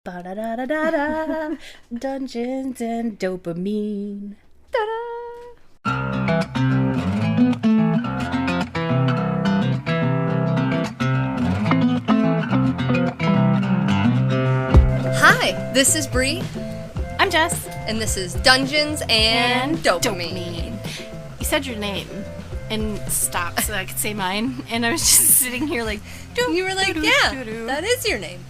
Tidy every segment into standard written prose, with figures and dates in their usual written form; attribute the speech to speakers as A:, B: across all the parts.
A: Ba-da-da-da-da-da. Dungeons and Dopamine. Da-da.
B: Hi, this is Bre,
A: I'm Jess.
B: and this is Dungeons and Dopamine.
A: You said your name and stopped so I could say mine, and I was just sitting here like,
B: You were like, yeah, that is your name.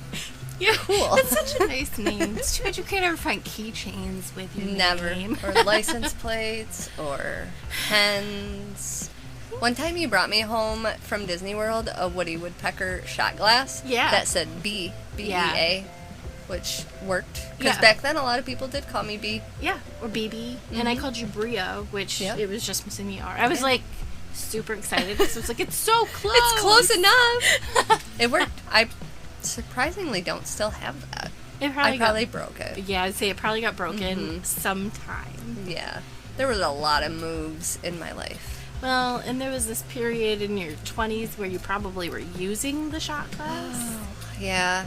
A: yeah,
B: Cool.
A: That's such a nice name. It's too bad you can't ever find keychains with your
B: Never.
A: name.
B: Or license plates, or pens. One time you brought me home from Disney World a Woody Woodpecker shot glass
A: Yeah.
B: that said B, B-E-A, which worked. Because
A: Yeah.
B: back then a lot of people did call me B.
A: Yeah, or BB. And I called you Bria, which
B: Yep.
A: it was just missing the R. I was like super excited because I was like, it's so close.
B: It's close enough. It worked. I surprisingly don't still have that.
A: It
B: I probably broke it.
A: Yeah, I'd say it probably got broken sometime.
B: Yeah. There was a lot of moves in my life.
A: Well, and there was this period in your 20s where you probably were using the shot glass.
B: Yeah.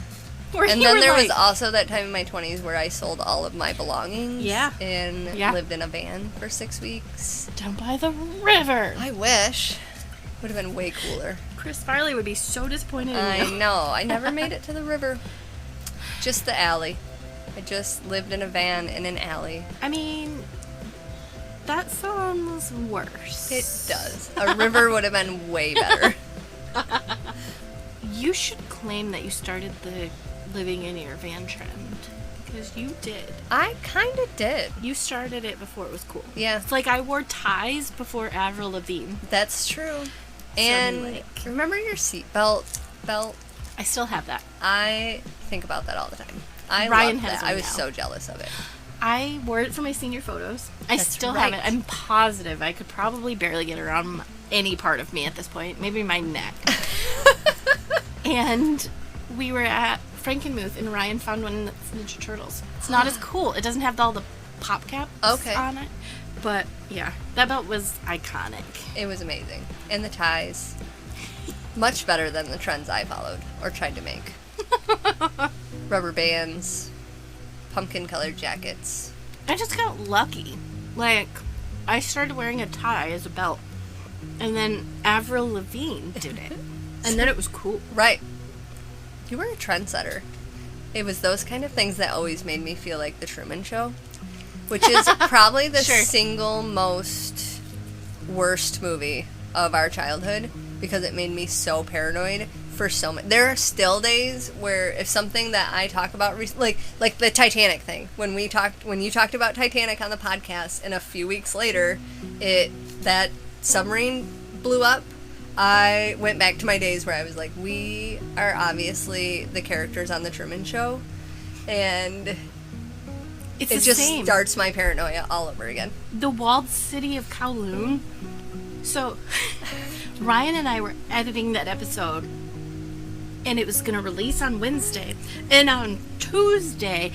A: Where
B: And
A: you
B: then
A: were
B: there was
A: like-
B: also that time in my 20s where I sold all of my belongings.
A: Yeah.
B: And
A: Yeah.
B: lived in a van for 6 weeks.
A: down by the river.
B: I wish. Would have been way cooler.
A: Chris Farley would be so disappointed in
B: I
A: you.
B: know. I never made it to the river. Just the alley. I just lived in a van in an alley.
A: I mean, that sounds worse.
B: It does. A river would have been way better.
A: You should claim that you started the living in your van trend. Because you did.
B: I kind of did.
A: You started it before it was cool.
B: Yeah.
A: It's like I wore ties before Avril Lavigne.
B: That's true. And
A: like-
B: remember your seatbelt belt?
A: I still have that.
B: I think about that all the time. I
A: Ryan
B: loved
A: has
B: that.
A: one
B: I was
A: now.
B: so jealous of it.
A: I wore it for my senior photos. I
B: That's
A: still
B: right.
A: have it. I'm positive I could probably barely get around any part of me at this point. Maybe my neck. And we were at Frankenmuth, and Ryan found one that's Ninja Turtles. It's not as cool. It doesn't have all the pop caps
B: Okay.
A: on it. But, yeah, that belt was iconic.
B: It was amazing. And the ties. Much better than the trends I followed or tried to make. Rubber bands, pumpkin colored jackets.
A: I just got lucky. Like, I started wearing a tie as a belt. And then Avril Lavigne did it. And then it was cool.
B: Right. You were a trendsetter. It was those kind of things that always made me feel like the Truman Show, which is probably the
A: Sure.
B: single most worst movie of our childhood because it made me so paranoid for so much. There are still days where if something that I talk about, like the Titanic thing, when you talked about Titanic on the podcast, and a few weeks later, that submarine blew up. I went back to my days where I was like, we are obviously the characters on the Truman Show, and
A: It's
B: it
A: the
B: just
A: same.
B: starts my paranoia all over again.
A: The walled city of Kowloon. So, Ryan and I were editing that episode, and it was going to release on Wednesday. And on Tuesday,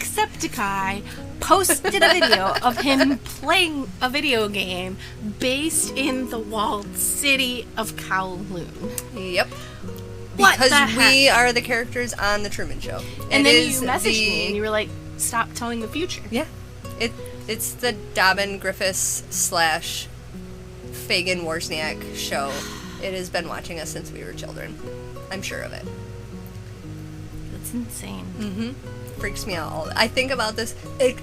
A: Jacksepticeye posted a video of him playing a video game based in the walled city of Kowloon.
B: Yep.
A: What
B: Because
A: the
B: we
A: heck?
B: are the characters on the Truman Show.
A: And
B: It
A: then you
B: is
A: messaged me, and
B: the-
A: you were like, stop telling the future.
B: Yeah. It's the Dobbin Griffiths / Fagin Wozniak show. It has been watching us since we were children. I'm sure of it.
A: That's insane.
B: Mm-hmm. Freaks me out. I think about this.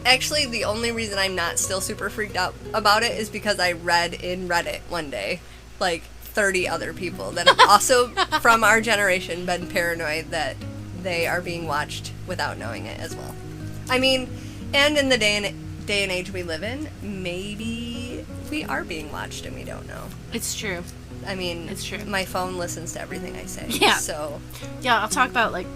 B: Actually, the only reason I'm not still super freaked out about it is because I read in Reddit one day, like 30 other people that have also from our generation been paranoid that they are being watched without knowing it as well. I mean, and in the day and age we live in, maybe we are being watched and we don't know.
A: It's true.
B: I mean,
A: It's true.
B: My phone listens to everything I say.
A: Yeah.
B: So,
A: Yeah, I'll talk about, like,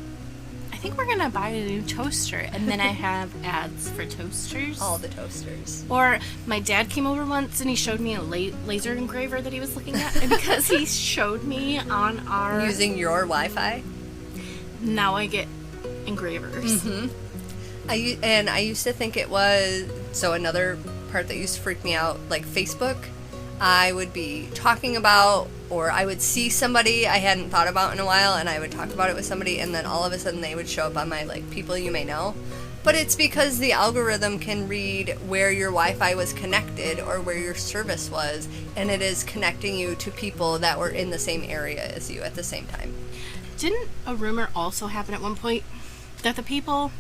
A: I think we're gonna buy a new toaster, and then I have ads for toasters.
B: all the toasters.
A: Or my dad came over once and he showed me a laser engraver that he was looking at, and because he showed me on our
B: Using your Wi-Fi.
A: now I get engravers.
B: Mm-hmm. I used to think it was, so another part that used to freak me out, like Facebook, I would be talking about, or I would see somebody I hadn't thought about in a while, and I would talk about it with somebody, and then all of a sudden they would show up on my, like, people you may know. But it's because the algorithm can read where your Wi-Fi was connected or where your service was, and it is connecting you to people that were in the same area as you at the same time.
A: Didn't a rumor also happen at one point that the people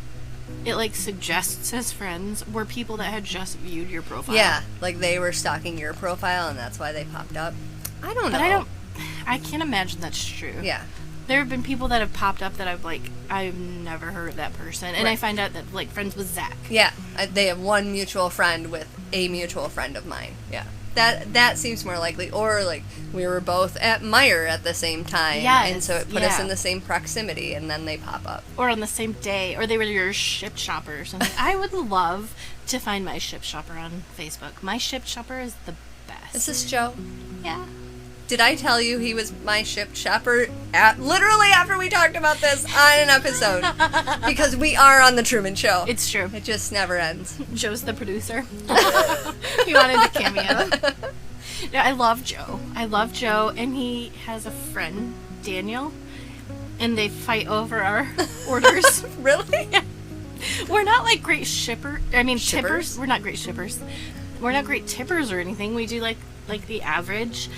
A: it, like, suggests as friends were people that had just viewed your profile?
B: Yeah, like they were stalking your profile, and that's why they popped up. I don't know.
A: But I can't imagine that's true.
B: Yeah.
A: There have been people that have popped up that I've never heard of that person. And
B: Right.
A: I find out that, like, friends with Zach.
B: Yeah, they have one mutual friend with a mutual friend of mine. Yeah. That seems more likely. Or, like, we were both at Meijer at the same time.
A: Yes,
B: And so it put us
A: yeah.
B: in the same proximity, and then they pop up.
A: Or on the same day. Or they were your ship shopper or something. I would love to find my ship shopper on Facebook. My ship shopper is the best.
B: Is this Joe?
A: Yeah.
B: Did I tell you he was my shipped shopper literally after we talked about this on an episode? Because we are on the Truman Show.
A: It's true.
B: It just never ends.
A: Joe's the producer. He wanted a cameo. No, I love Joe. And he has a friend, Daniel, and they fight over our orders.
B: Really?
A: Yeah. We're not like great tippers.
B: Shippers?
A: We're not great shippers. We're not great tippers or anything. We do like the average.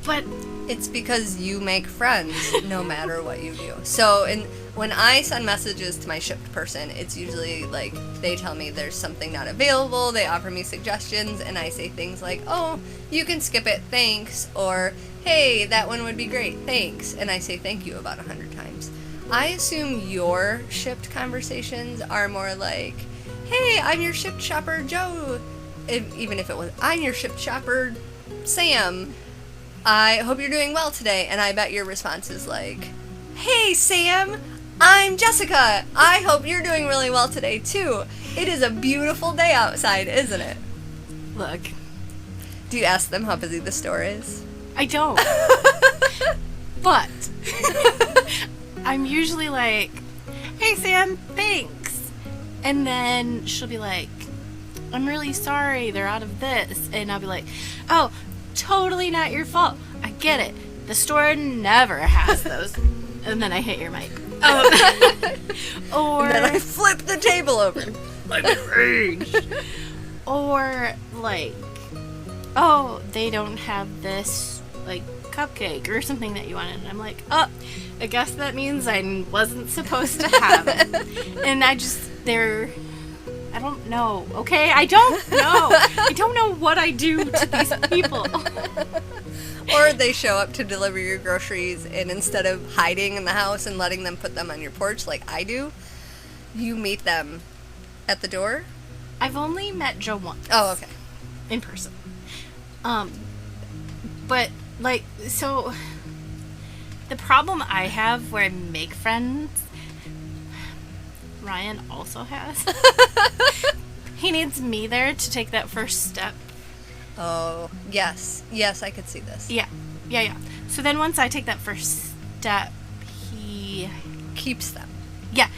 A: But
B: it's because you make friends no matter what you do. So when I send messages to my shipped person, it's usually like they tell me there's something not available, they offer me suggestions, and I say things like, oh, you can skip it, thanks, or hey, that one would be great, thanks, and I say thank you about 100 times. I assume your shipped conversations are more like, hey, I'm your shipped shopper, Joe, even if it was, I'm your shipped shopper, Sam. I hope you're doing well today, and I bet your response is like, hey, Sam, I'm Jessica. I hope you're doing really well today, too. It is a beautiful day outside, isn't it?
A: look,
B: Do you ask them how busy the store is?
A: I don't. But I'm usually like, hey, Sam, thanks. And then she'll be like, I'm really sorry, they're out of this. And I'll be like, oh, totally not your fault. I get it. The store never has those. And then I hit your mic. Or
B: And then I flip the table over.
A: I'm enraged. Or like, oh, they don't have this like cupcake or something that you wanted. And I'm like, oh, I guess that means I wasn't supposed to have it. And I don't know, okay? I don't know. I don't know what I do to these people.
B: Or they show up to deliver your groceries, and instead of hiding in the house and letting them put them on your porch like I do, you meet them at the door?
A: I've only met Joe once.
B: Oh, okay.
A: In person. But, like, so the problem I have where I make friends, Ryan also has. He needs me there to take that first step.
B: Oh, yes. Yes, I could see this.
A: Yeah. So then once I take that first step, he...
B: Keeps them.
A: Yeah.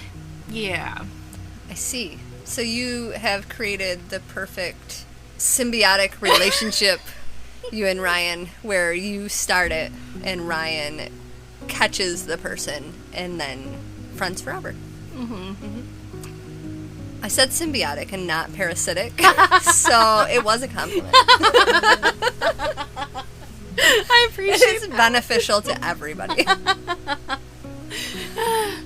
B: I see. So you have created the perfect symbiotic relationship, you and Ryan, where you start it and Ryan catches the person and then friends forever. I said symbiotic and not parasitic, so it was a compliment.
A: I appreciate
B: It is beneficial to everybody.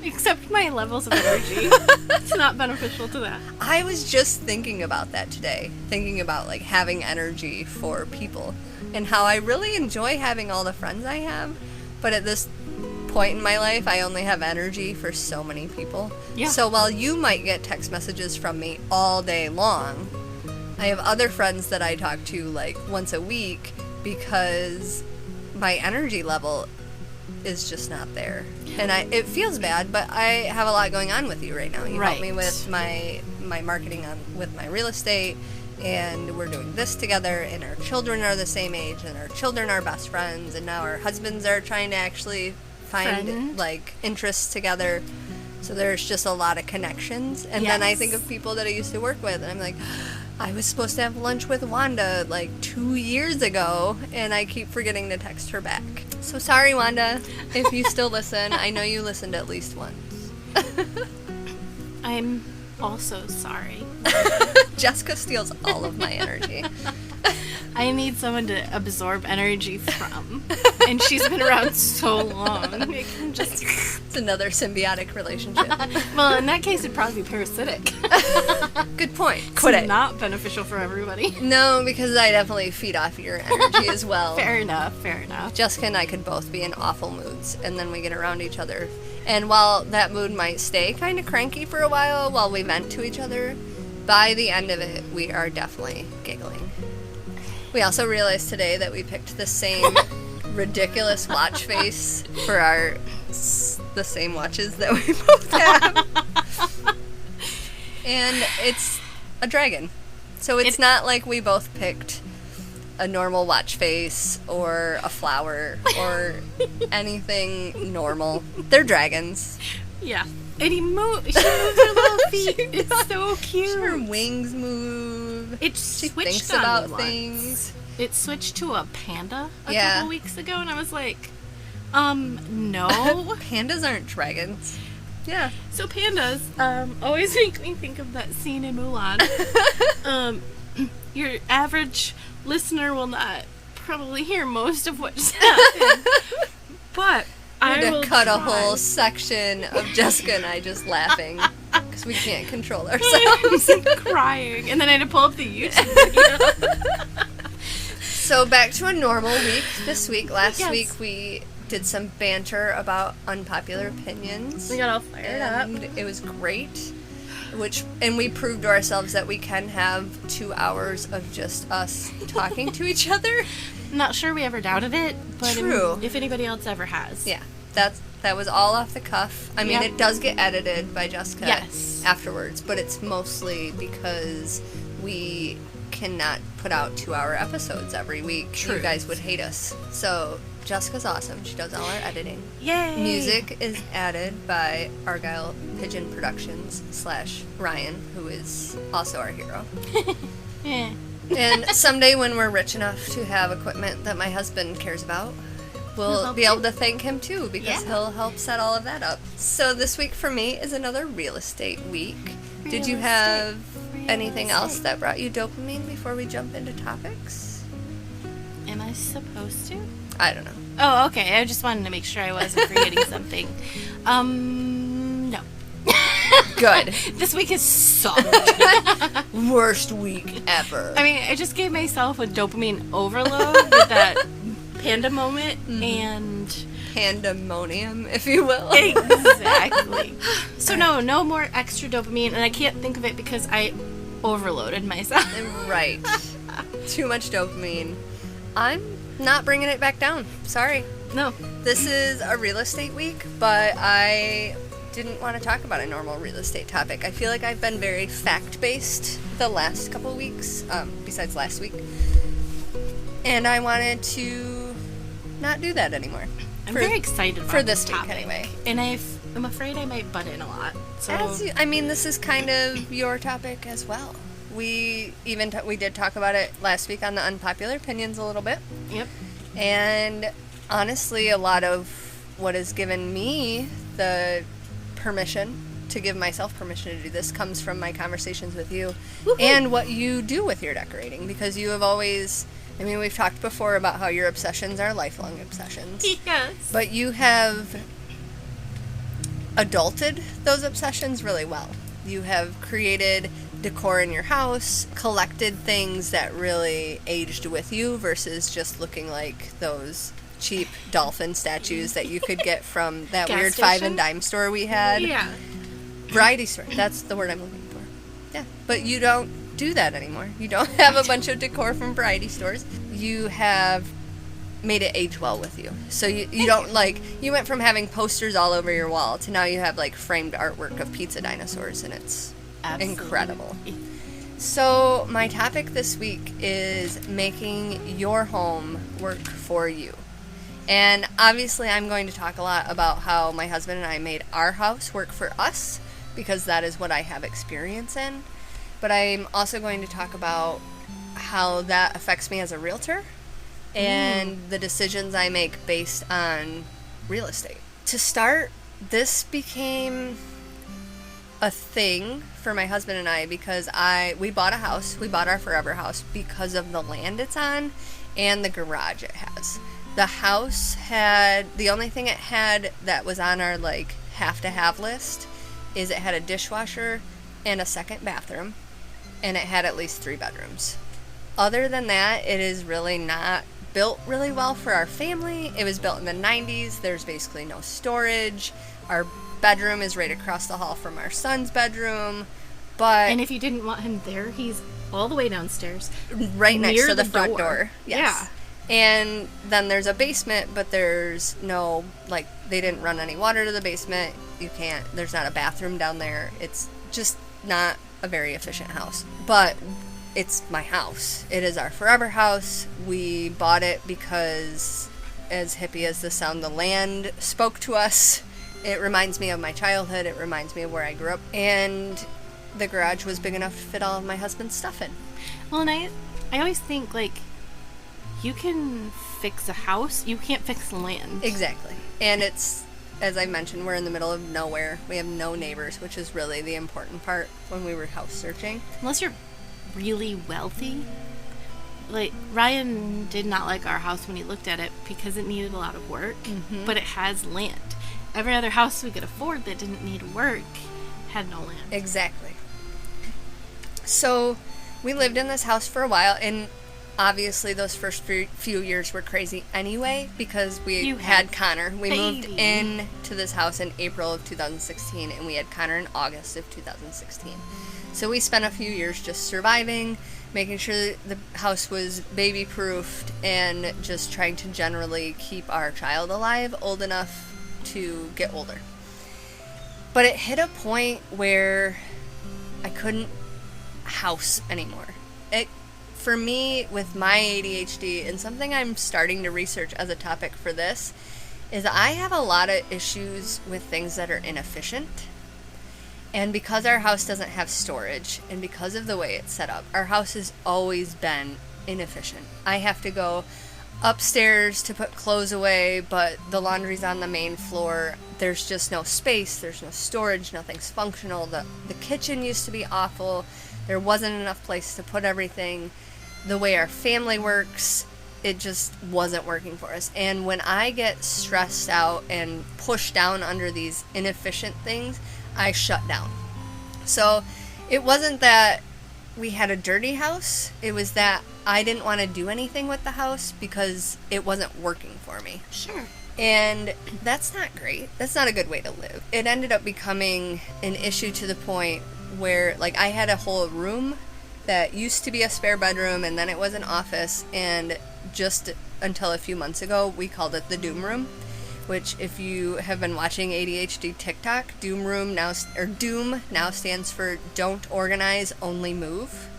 A: Except my levels of energy. It's not beneficial to that.
B: I was just thinking about that today, thinking about like having energy for people and how I really enjoy having all the friends I have, but at this point in my life I only have energy for so many people.
A: Yeah.
B: So while you might get text messages from me all day long, I have other friends that I talk to like once a week because my energy level is just not there. And it feels bad, but I have a lot going on with you right now. You help me with my marketing with my real estate, and we're doing this together, and our children are the same age, and our children are best friends, and now our husbands are trying to actually find like interests together. So there's just a lot of connections. And then I think of people that I used to work with, and I'm like, I was supposed to have lunch with Wanda like 2 years ago, and I keep forgetting to text her back. So sorry, Wanda, if you still listen. I know you listened at least once.
A: I'm also sorry.
B: Jessica steals all of my energy.
A: I need someone to absorb energy from. And she's been around so long. It can just...
B: It's another symbiotic relationship.
A: Well, in that case, it'd probably be parasitic.
B: Good point. Quit it.
A: Not beneficial for everybody.
B: No, because I definitely feed off your energy as well.
A: Fair enough, fair enough.
B: Jessica and I could both be in awful moods, and then we get around each other. And while that mood might stay kind of cranky for a while we vent to each other, by the end of it, we are definitely giggling. We also realized today that we picked the same ridiculous watch face for the same watches that we both have. And it's a dragon. So it's not like we both picked a normal watch face or a flower or anything normal. They're dragons.
A: Yeah. And she moves her little feet. It's so cute.
B: Her wings move.
A: She
B: thinks about things.
A: It switched to a panda a
B: Yeah.
A: couple weeks ago, and I was like, no.
B: Pandas aren't dragons. Yeah.
A: So pandas always make me think of that scene in Mulan. Your average listener will not probably hear most of what just happened, but I will
B: cut
A: try.
B: a whole section of Jessica and I just laughing because we can't control ourselves.
A: I'm crying, and then I had to pull up the YouTube video.
B: So back to a normal week this week. Last
A: Yes.
B: week we did some banter about unpopular opinions.
A: We got all fired up.
B: And it was great. And we proved to ourselves that we can have 2 hours of just us talking to each other.
A: Not sure we ever doubted it, but
B: True.
A: if anybody else ever has.
B: Yeah, that was all off the cuff. I mean,
A: Yep.
B: it does get edited by Jessica
A: Yes.
B: afterwards, but it's mostly because we cannot put out 2-hour episodes every week.
A: True.
B: You guys would hate us. So Jessica's awesome. She does all our editing.
A: Yay!
B: Music is added by Argyle Pigeon Productions / Ryan, who is also our hero.
A: Yeah.
B: And someday when we're rich enough to have equipment that my husband cares about, we'll
A: help
B: be able to thank him too, because
A: Yeah.
B: he'll help set all of that up. So this week for me is another real estate week. Did you have anything else that brought you dopamine before we jump into topics?
A: Am I supposed to?
B: I don't know.
A: Oh, okay. I just wanted to make sure I wasn't forgetting something. No.
B: Good.
A: This week is sucked.
B: Worst week ever.
A: I mean, I just gave myself a dopamine overload with that panda moment, and...
B: Pandemonium, if you will.
A: Exactly. So no more extra dopamine, and I can't think of it because I overloaded myself.
B: Right. Too much dopamine. I'm not bringing it back down. Sorry.
A: No.
B: This is a real estate week, but I didn't want to talk about a normal real estate topic. I feel like I've been very fact-based the last couple of weeks, besides last week. And I wanted to not do that anymore.
A: I'm very excited about
B: for this
A: this
B: week,
A: topic.
B: anyway.
A: And I'm afraid I might butt in a lot. So
B: This is kind of your topic as well. We did talk about it last week on the unpopular opinions a little bit.
A: Yep.
B: And honestly, a lot of what has given me the permission to give myself permission to do this comes from my conversations with you.
A: Woo-hoo.
B: And what you do with your decorating, because you have always, we've talked before about how your obsessions are lifelong obsessions.
A: Yes.
B: But you have adulted those obsessions really well. You have created decor in your house, collected things that really aged with you versus just looking like those cheap dolphin statues that you could get from that
A: Gas
B: weird
A: station?
B: 5 and dime store we had.
A: Yeah.
B: Variety store. That's the word I'm looking for. Yeah. But you don't do that anymore. You don't have a bunch of decor from variety stores. You have made it age well with you. So you don't you went from having posters all over your wall to now you have framed artwork of pizza dinosaurs, and it's
A: Absolutely.
B: incredible. So my topic this week is making your home work for you. And obviously I'm going to talk a lot about how my husband and I made our house work for us, because that is what I have experience in. but I'm also going to talk about how that affects me as a realtor and the decisions I make based on real estate. To start, this became a thing for my husband and I because we bought a house. We bought our forever house because of the land it's on and the garage it has. The house the only thing it had that was on our like have to have list is it had a dishwasher and a second bathroom, and it had at least 3 bedrooms. Other than that, it is really not built really well for our family. It was built in the 90s. There's basically no storage. Our bedroom is right across the hall from our son's bedroom.
A: And if you didn't want him there, he's all the way downstairs.
B: Right next to the front door. Yes.
A: Yeah.
B: And then there's a basement, but there's no, like, they didn't run any water to the basement. There's not a bathroom down there. It's just not a very efficient house. But it's my house. It is our forever house. We bought it because, as hippie as this sound, the land spoke to us. It reminds me of my childhood. It reminds me of where I grew up. And the garage was big enough to fit all of my husband's stuff in.
A: Well, and I always think, like, you can fix a house. You can't fix land.
B: Exactly. And it's, as I mentioned, we're in the middle of nowhere. We have no neighbors, which is really the important part when we were house searching.
A: Unless you're really wealthy. Like, Ryan did not like our house when he looked at it because it needed a lot of work, but it has land. Every other house we could afford that didn't need work had no land.
B: Exactly. So we lived in this house for a while, and obviously those first few years were crazy anyway because we had Connor. We moved into this house in April of 2016, and we had Connor in August of 2016. So we spent a few years just surviving, making sure the house was baby-proofed, and just trying to generally keep our child alive, old enough to get older. But it hit a point where I couldn't house anymore. For me, with my ADHD, and something I'm starting to research as a topic for this, is I have a lot of issues with things that are inefficient. And because our house doesn't have storage, and because of the way it's set up, our house has always been inefficient. I have to go upstairs to put clothes away, but the laundry's on the main floor. There's just no space. There's no storage. Nothing's functional. The kitchen used to be awful. There wasn't enough place to put everything. The way our family works, it just wasn't working for us. And when I get stressed out and pushed down under these inefficient things, I shut down. So it wasn't that we had a dirty house. It was that I didn't want to do anything with the house because it wasn't working for me.
A: Sure.
B: And that's not great. That's not a good way to live. It ended up becoming an issue to the point where, like, I had a whole room that used to be a spare bedroom, and then it was an office, and just until a few months ago, we called it the Doom Room, which, if you have been watching ADHD TikTok, Doom now stands for Don't Organize, Only Move.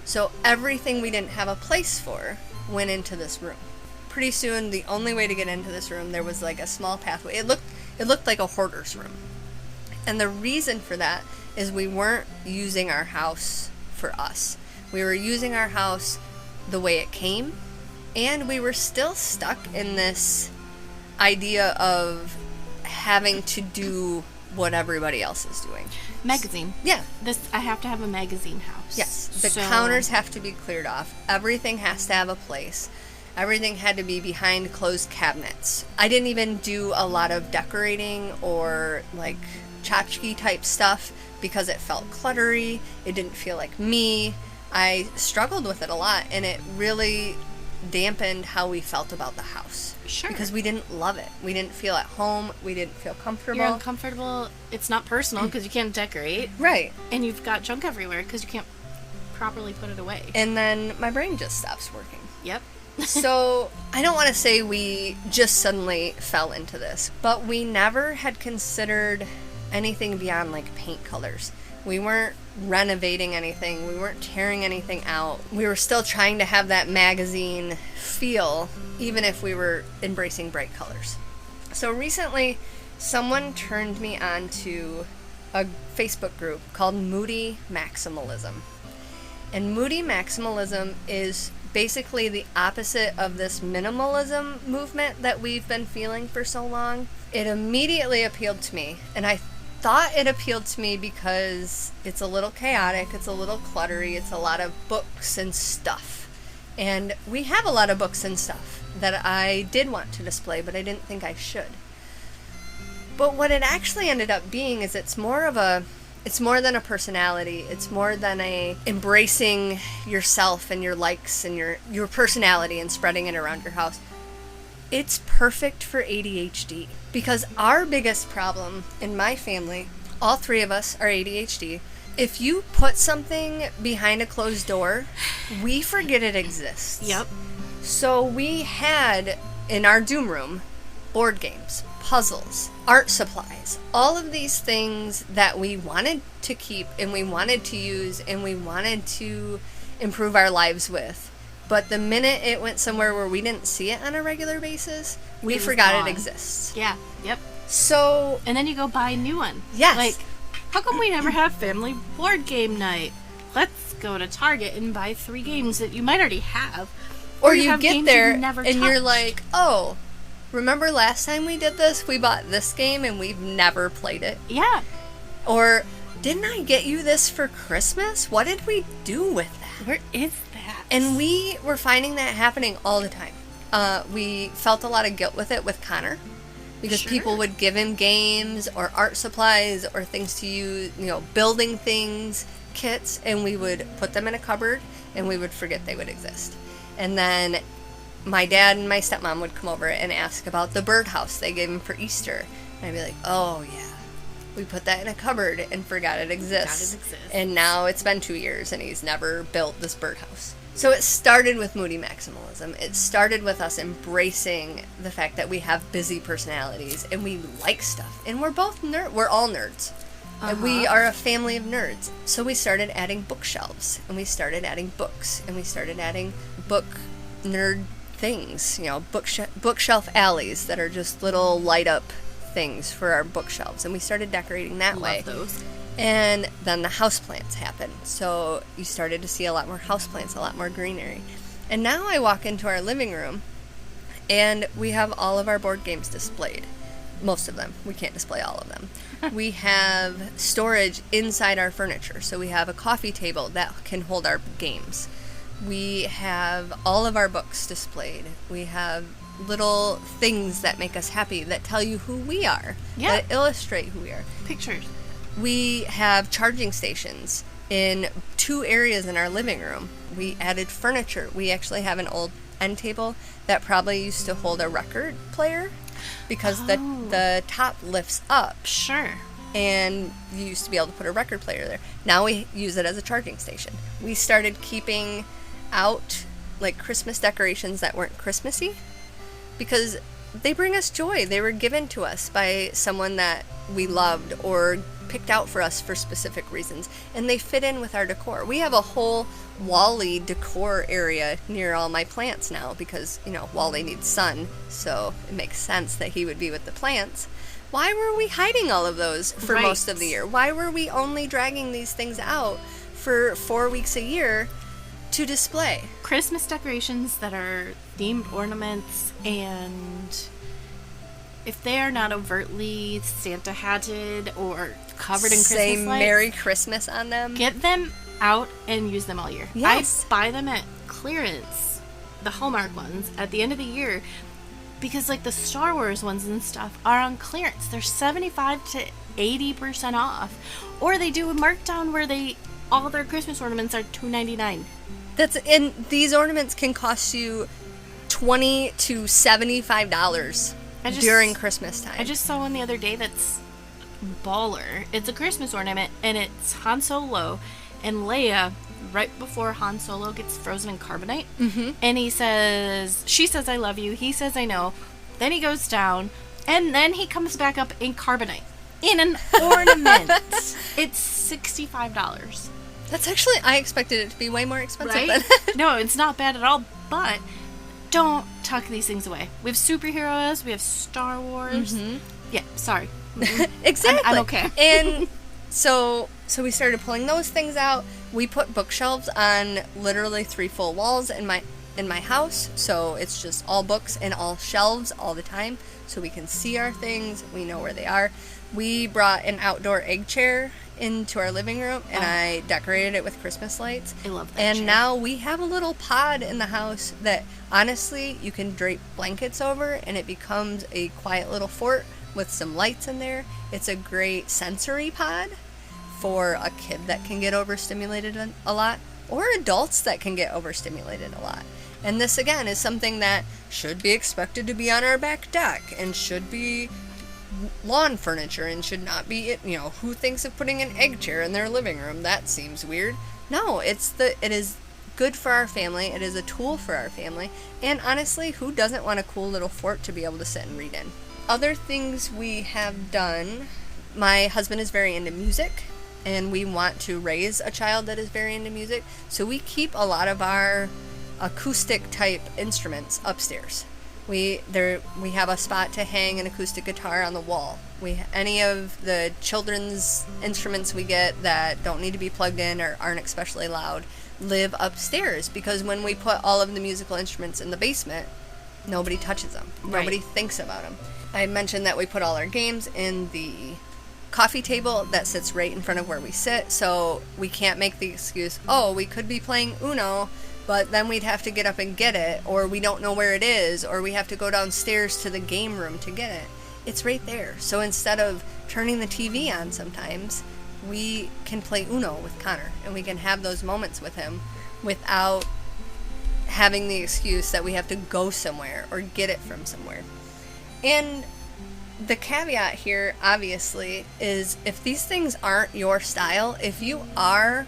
B: So everything we didn't have a place for went into this room. Pretty soon, the only way to get into this room, there was like a small pathway. It looked like a hoarder's room. And the reason for that is we weren't using our house for us. We were using our house the way it came, and we were still stuck in this idea of having to do what everybody else is doing.
A: Magazine.
B: Yeah.
A: I have to have a magazine house.
B: Yes. The counters have to be cleared off. Everything has to have a place. Everything had to be behind closed cabinets. I didn't even do a lot of decorating or like tchotchke type stuff because it felt cluttery. It didn't feel like me. I struggled with it a lot, and it really dampened how we felt about the house.
A: Sure.
B: Because we didn't love it. We didn't feel at home. We didn't feel comfortable.
A: You're uncomfortable. It's not personal because you can't decorate.
B: Right.
A: And you've got junk everywhere because you can't properly put it away.
B: And then my brain just stops working.
A: Yep.
B: So I don't want to say we just suddenly fell into this, but we never had considered anything beyond like paint colors. We weren't renovating anything. We weren't tearing anything out. We were still trying to have that magazine feel, even if we were embracing bright colors. So recently, someone turned me on to a a Facebook group called Moody Maximalism. And Moody Maximalism is basically the opposite of this minimalism movement that we've been feeling for so long. It immediately appealed to me, and I thought it appealed to me because it's a little chaotic, it's a little cluttery, it's a lot of books and stuff. And we have a lot of books and stuff that I did want to display, but I didn't think I should. But what it actually ended up being is it's more than a personality. It's more than a embracing yourself and your likes and your personality and spreading it around your house. It's perfect for ADHD, because our biggest problem in my family, all three of us are ADHD. If you put something behind a closed door, we forget it exists.
A: Yep.
B: So we had in our doom room board games, puzzles, art supplies, all of these things that we wanted to keep and we wanted to use and we wanted to improve our lives with. But the minute it went somewhere where we didn't see it on a regular basis, we forgot
A: gone.
B: it exists.
A: Yeah. Yep.
B: So...
A: And then you go buy a new one.
B: Yes.
A: Like, how come we never have family board game night? Let's go to Target and buy 3 games that you might already have.
B: Or you
A: have
B: get
A: games
B: there
A: you've never
B: and you're
A: touched.
B: like, oh, remember last time we did this? We bought this game and we've never played it.
A: Yeah.
B: Or, didn't I get you this for Christmas? What did we do with that?
A: Where is that?
B: And we were finding that happening all the time. We felt a lot of guilt with it with Connor, because
A: Sure.
B: people would give him games or art supplies or things to use, building things, kits, and we would put them in a cupboard and we would forget they would exist. And then my dad and my stepmom would come over and ask about the birdhouse they gave him for Easter. And I'd be like, oh yeah, we put that in a cupboard and forgot it exists. And now it's been 2 years and he's never built this birdhouse. So it started with Moody Maximalism. It started with us embracing the fact that we have busy personalities and we like stuff. And we're both we're all nerds. And we are a family of nerds. So we started adding bookshelves, and we started adding books, and we started adding book nerd things, bookshelf alleys that are just little light up things for our bookshelves. And we started decorating that way.
A: Love those.
B: And then the houseplants happened. So you started to see a lot more houseplants, a lot more greenery. And now I walk into our living room and we have all of our board games displayed. Most of them. We can't display all of them. We have storage inside our furniture. So we have a coffee table that can hold our games. We have all of our books displayed. We have little things that make us happy, that tell you who we are, that illustrate who we are.
A: Pictures.
B: We have charging stations in 2 areas in our living room. We added furniture. We actually have an old end table that probably used to hold a record player, because the top lifts up.
A: Sure.
B: And you used to be able to put a record player there. Now we use it as a charging station. We started keeping out like Christmas decorations that weren't Christmassy, because they bring us joy. They were given to us by someone that we loved or picked out for us for specific reasons, and they fit in with our decor. We have a whole Wally decor area near all my plants now, because Wally needs sun, so it makes sense that he would be with the plants. Why were we hiding all of those for most of the year? Why were we only dragging these things out for 4 weeks a year to display?
A: Christmas decorations that are themed ornaments, and if they are not overtly Santa hatted or covered in
B: Say
A: Christmas lights,
B: Merry Christmas on them.
A: get them out and use them all year.
B: Yes.
A: I buy them at clearance, the Hallmark ones, at the end of the year, because like the Star Wars ones and stuff are on clearance. They're 75 to 80% off, or they do a markdown where all their Christmas ornaments are $2.99.
B: And these ornaments can cost you $20 to $75 during Christmas time.
A: I just saw one the other day that's baller. It's a Christmas ornament, and it's Han Solo and Leia right before Han Solo gets frozen in carbonite. Mm-hmm. And she says, I love you. He says, I know. Then he goes down, and then he comes back up in carbonite in an ornament. It's $65.
B: That's actually, I expected it to be way more expensive.
A: Right? No, it's not bad at all, but don't tuck these things away. We have superheroes, we have Star Wars. Mm-hmm. Yeah, sorry.
B: Exactly.
A: I'm okay.
B: And So we started pulling those things out. We put bookshelves on literally 3 full walls in my house, so it's just all books and all shelves all the time, so we can see our things, we know where they are. We brought an outdoor egg chair into our living room, and I decorated it with Christmas lights.
A: I love that
B: And
A: chair.
B: now we have a little pod in the house that, honestly, you can drape blankets over, and it becomes a quiet little fort with some lights in there. It's a great sensory pod for a kid that can get overstimulated a lot, or adults that can get overstimulated a lot. And this, again, is something that should be expected to be on our back deck and should be lawn furniture and should not be, who thinks of putting an egg chair in their living room? That seems weird. No, it is good for our family. It is a tool for our family. And honestly, who doesn't want a cool little fort to be able to sit and read in? Other things we have done, my husband is very into music, and we want to raise a child that is very into music. So we keep a lot of our acoustic type instruments upstairs. We have a spot to hang an acoustic guitar on the wall. Any of the children's instruments we get that don't need to be plugged in or aren't especially loud live upstairs, because when we put all of the musical instruments in the basement, nobody touches them.
A: Right.
B: Nobody thinks about them. I mentioned that we put all our games in the coffee table that sits right in front of where we sit, so we can't make the excuse, we could be playing Uno, but then we'd have to get up and get it, or we don't know where it is, or we have to go downstairs to the game room to get it. It's right there. So instead of turning the TV on sometimes, we can play Uno with Connor, and we can have those moments with him without having the excuse that we have to go somewhere or get it from somewhere. And the caveat here, obviously, is if these things aren't your style, if you are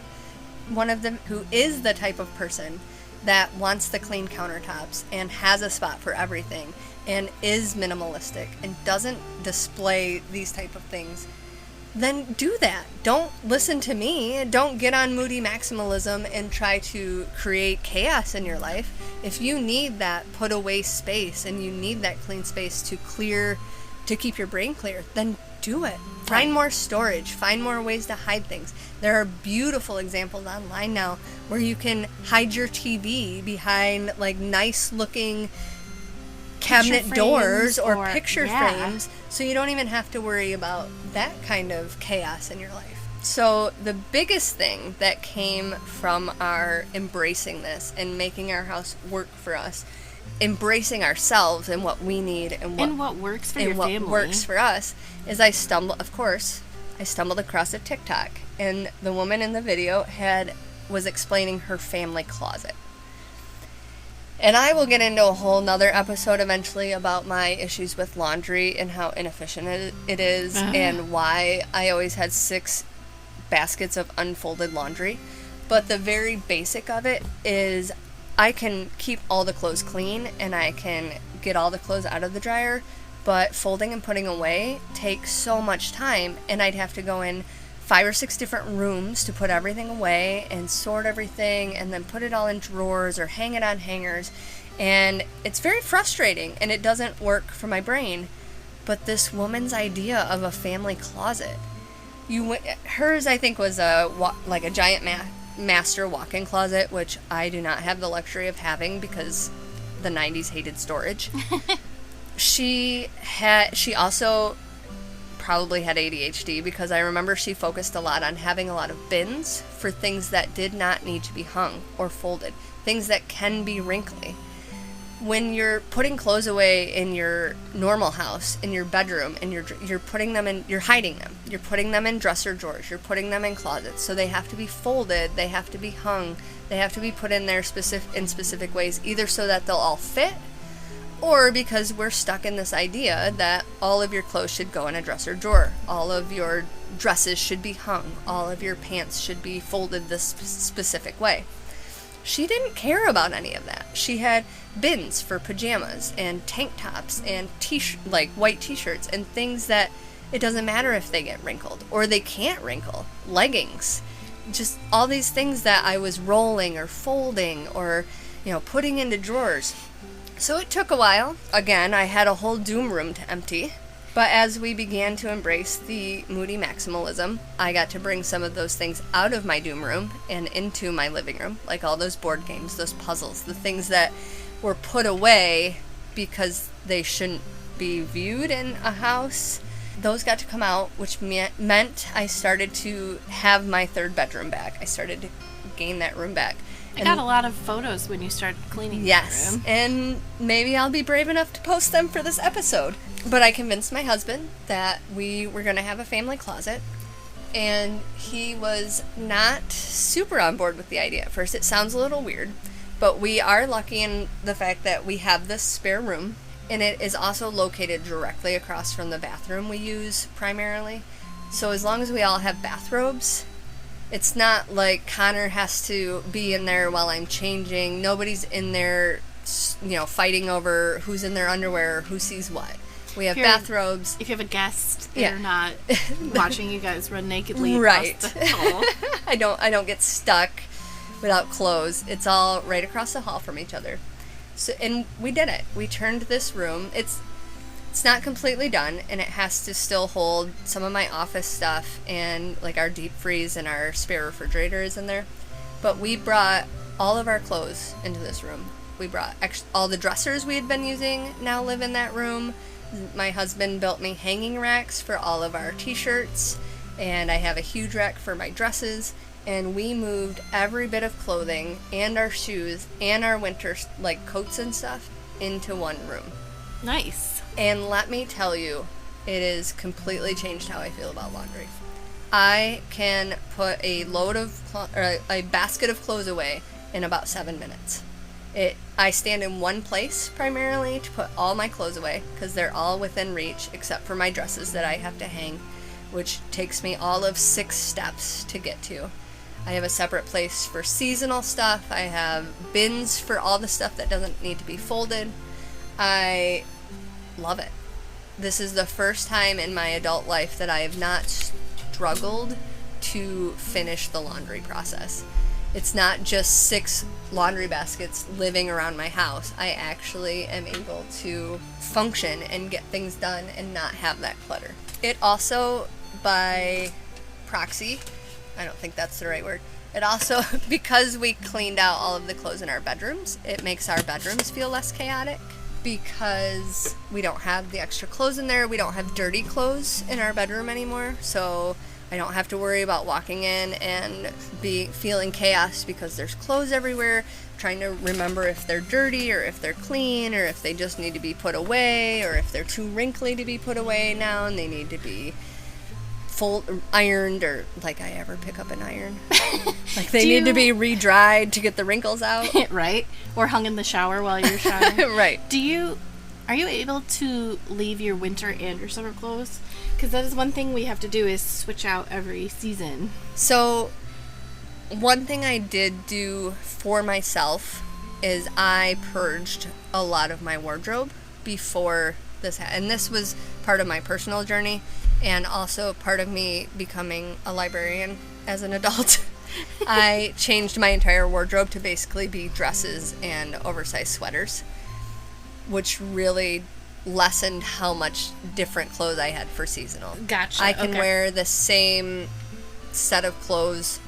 B: one of them who is the type of person that wants the clean countertops and has a spot for everything and is minimalistic and doesn't display these type of things, then do that. Don't listen to me. Don't get on Moody Maximalism and try to create chaos in your life. If you need that put away space and you need that clean space to keep your brain clear, then do it. Find more storage. Find more ways to hide things. There are beautiful examples online now where you can hide your TV behind like nice looking cabinet doors or picture frames, so you don't even have to worry about that kind of chaos in your life. So the biggest thing that came from our embracing this and making our house work for us, embracing ourselves and what we need and what
A: works for your family,
B: what works for us, is I stumbled across a TikTok, and the woman in the video was explaining her family closet. And I will get into a whole nother episode eventually about my issues with laundry and how inefficient it is, and why I always had 6 baskets of unfolded laundry. But the very basic of it is I can keep all the clothes clean and I can get all the clothes out of the dryer, but folding and putting away takes so much time, and I'd have to go in 5 or 6 different rooms to put everything away and sort everything and then put it all in drawers or hang it on hangers. And it's very frustrating and it doesn't work for my brain. But this woman's idea of a family closet, hers I think was like a giant master walk-in closet, which I do not have the luxury of having because the 90s hated storage. She also probably had ADHD, because I remember she focused a lot on having a lot of bins for things that did not need to be hung or folded, things that can be wrinkly. When you're putting clothes away in your normal house, in your bedroom, and you're hiding them, you're putting them in dresser drawers, you're putting them in closets, so they have to be folded, they have to be hung, they have to be put in there in specific ways, either so that they'll all fit, or because we're stuck in this idea that all of your clothes should go in a dresser drawer, all of your dresses should be hung, all of your pants should be folded this specific way. She didn't care about any of that. She had bins for pajamas and tank tops and like white t-shirts and things that it doesn't matter if they get wrinkled or they can't wrinkle. Leggings. Just all these things that I was rolling or folding or, putting into drawers. So it took a while. Again, I had a whole doom room to empty. But as we began to embrace the moody maximalism, I got to bring some of those things out of my doom room and into my living room, like all those board games, those puzzles, the things that were put away because they shouldn't be viewed in a house. Those got to come out, which meant I started to have my third bedroom back. I started to gain that room back.
A: I got a lot of photos when you started cleaning
B: yes,
A: the room.
B: And maybe I'll be brave enough to post them for this episode. But I convinced my husband that we were going to have a family closet, and he was not super on board with the idea at first. It sounds a little weird, but we are lucky in the fact that we have this spare room, and it is also located directly across from the bathroom we use primarily. So as long as we all have bathrobes, it's not like Connor has to be in there while I'm changing. Nobody's in there, fighting over who's in their underwear or who sees what. We have bathrobes.
A: If you have a guest, they're not watching you guys run nakedly across
B: right.
A: the hall.
B: I don't get stuck without clothes. It's all right across the hall from each other. So, and we did it. We turned this room. It's not completely done, and it has to still hold some of my office stuff, and like our deep freeze and our spare refrigerator is in there. But we brought all of our clothes into this room. We brought all the dressers we had been using now live in that room. My husband built me hanging racks for all of our t-shirts, and I have a huge rack for my dresses. And we moved every bit of clothing and our shoes and our winter coats and stuff into one room.
A: Nice.
B: And let me tell you, it has completely changed how I feel about laundry. I can put a a basket of clothes away in about 7 minutes. I stand in one place primarily to put all my clothes away because they're all within reach except for my dresses that I have to hang, which takes me all of 6 steps to get to. I have a separate place for seasonal stuff. I have bins for all the stuff that doesn't need to be folded. I love it. This is the first time in my adult life that I have not struggled to finish the laundry process. It's not just 6 laundry baskets living around my house. I actually am able to function and get things done and not have that clutter. It also, by proxy, I don't think that's the right word. It also, because we cleaned out all of the clothes in our bedrooms, it makes our bedrooms feel less chaotic. Because we don't have the extra clothes in there. We don't have dirty clothes in our bedroom anymore. So I don't have to worry about walking in and feeling chaos because there's clothes everywhere, trying to remember if they're dirty or if they're clean or if they just need to be put away or if they're too wrinkly to be put away now and they need to be ironed, or like I ever pick up an iron. Like they need to be re-dried to get the wrinkles out.
A: Right. Or hung in the shower while you're showering.
B: Right.
A: Are you able to leave your winter and your summer clothes? Because that is one thing we have to do is switch out every season.
B: So one thing I did do for myself is I purged a lot of my wardrobe before this and this was part of my personal journey and also part of me becoming a librarian as an adult. I changed my entire wardrobe to basically be dresses and oversized sweaters, which really lessened how much different clothes I had for seasonal.
A: Gotcha.
B: I can wear the same set of clothes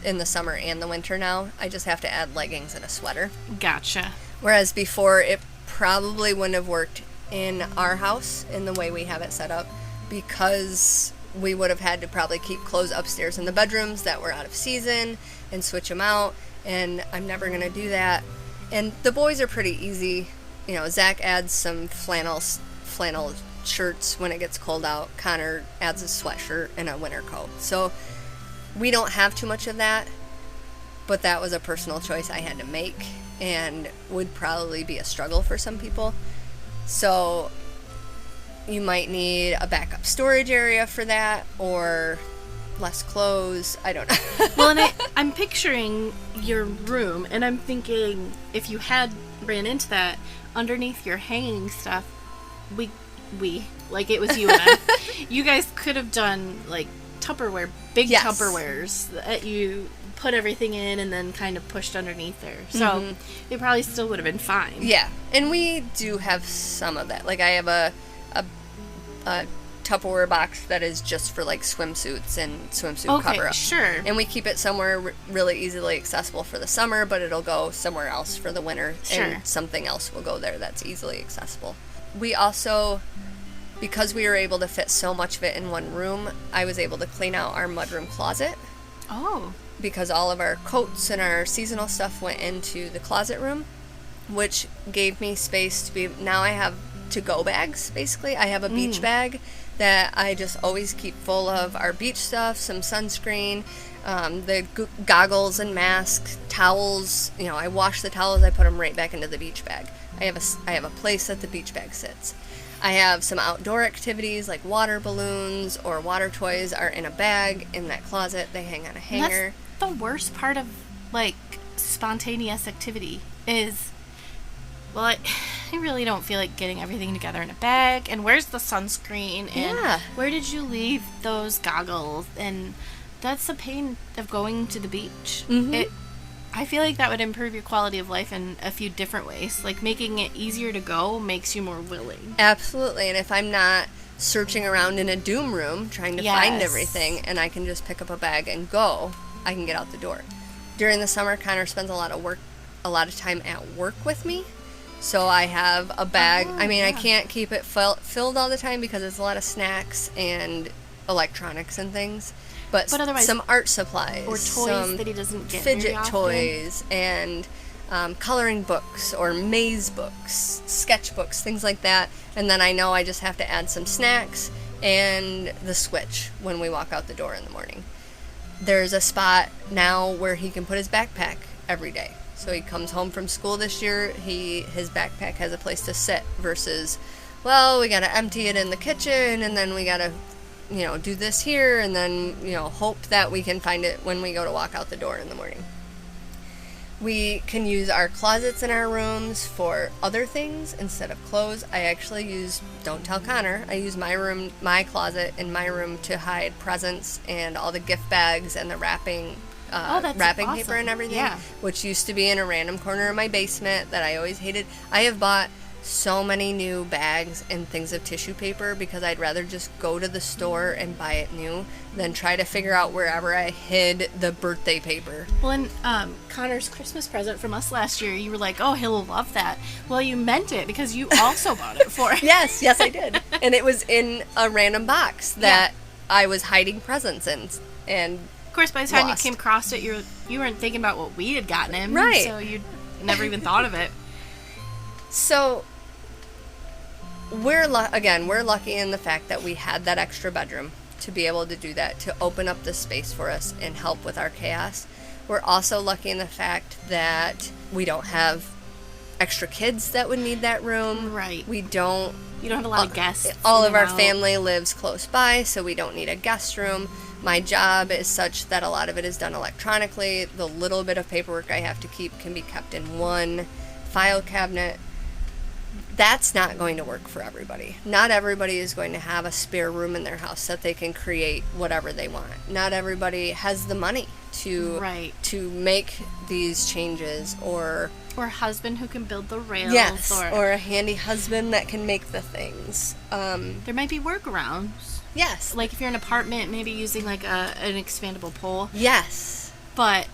B: in the summer and the winter now. I just have to add leggings and a sweater.
A: Gotcha.
B: Whereas before, it probably wouldn't have worked in our house in the way we have it set up because we would have had to probably keep clothes upstairs in the bedrooms that were out of season and switch them out, and I'm never going to do that. And the boys are pretty easy. You know, Zach adds some flannel shirts when it gets cold out. Connor adds a sweatshirt and a winter coat. So we don't have too much of that, but that was a personal choice I had to make and would probably be a struggle for some people. So you might need a backup storage area for that or less clothes. I don't know.
A: Well, and I'm picturing your room, and I'm thinking if you had ran into that underneath your hanging stuff, we like it was you and I, you guys could have done like Tupperware, big
B: yes.
A: Tupperwares that you put everything in and then kind of pushed underneath there. So it probably still would have been fine.
B: Yeah, and we do have some of that. Like I have a a Tupperware box that is just for like swimsuits and swimsuit cover-up.
A: Sure.
B: And we keep it somewhere really easily accessible for the summer, but it'll go somewhere else for the winter.
A: Sure.
B: And something else will go there that's easily accessible. We also, because we were able to fit so much of it in one room, I was able to clean out our mudroom closet.
A: Oh.
B: Because all of our coats and our seasonal stuff went into the closet room, which gave me space to be, now I have to-go bags, basically. I have a beach bag that I just always keep full of our beach stuff, some sunscreen, the goggles and masks, towels. You know, I wash the towels, I put them right back into the beach bag. I have a place that the beach bag sits. I have some outdoor activities like water balloons or water toys are in a bag in that closet. They hang on a hanger.
A: That's the worst part of, like, spontaneous activity is, well, I really don't feel like getting everything together in a bag. And where's the sunscreen? And where did you leave those goggles? And that's the pain of going to the beach. Mm-hmm. I feel like that would improve your quality of life in a few different ways. Like, making it easier to go makes you more willing.
B: Absolutely. And if I'm not searching around in a doom room trying to find everything, and I can just pick up a bag and go, I can get out the door. During the summer, Connor spends a lot of time at work with me. So I have a bag. I can't keep it filled all the time because it's a lot of snacks and electronics and things. But otherwise, some art supplies.
A: Or toys that he doesn't get
B: fidget
A: very often.
B: toys and coloring books or maze books, sketchbooks, things like that. And then I know I just have to add some snacks and the Switch when we walk out the door in the morning. There's a spot now where he can put his backpack every day. So he comes home from school this year, his backpack has a place to sit versus, well, we got to empty it in the kitchen and then we got to, do this here and then, hope that we can find it when we go to walk out the door in the morning. We can use our closets in our rooms for other things instead of clothes. I actually don't tell Connor, I use my closet in my room to hide presents and all the gift bags and the wrapping
A: awesome.
B: paper and everything, which used to be in a random corner of my basement that I always hated. I have bought so many new bags and things of tissue paper because I'd rather just go to the store and buy it new than try to figure out wherever I hid the birthday paper.
A: Well, in Connor's Christmas present from us last year, you were like, oh, he'll love that. Well, you meant it because you also bought it for him.
B: Yes, I did. And it was in a random box that I was hiding presents in. And
A: of course, by the time you came across it, you weren't thinking about what we had gotten him.
B: Right.
A: So you never even thought of it.
B: So we're lucky in the fact that we had that extra bedroom to be able to do that, to open up the space for us and help with our chaos. We're also lucky in the fact that we don't have extra kids that would need that room.
A: Right.
B: You don't
A: have a lot of guests.
B: All of our family lives close by, so we don't need a guest room. My job is such that a lot of it is done electronically. The little bit of paperwork I have to keep can be kept in one file cabinet. That's not going to work for everybody. Not everybody is going to have a spare room in their house that they can create whatever they want. Not everybody has the money to make these changes or
A: a husband who can build the rails.
B: Yes, or a handy husband that can make the things.
A: There might be workarounds.
B: Yes.
A: Like if you're in an apartment, maybe using like an expandable pole.
B: Yes.
A: But...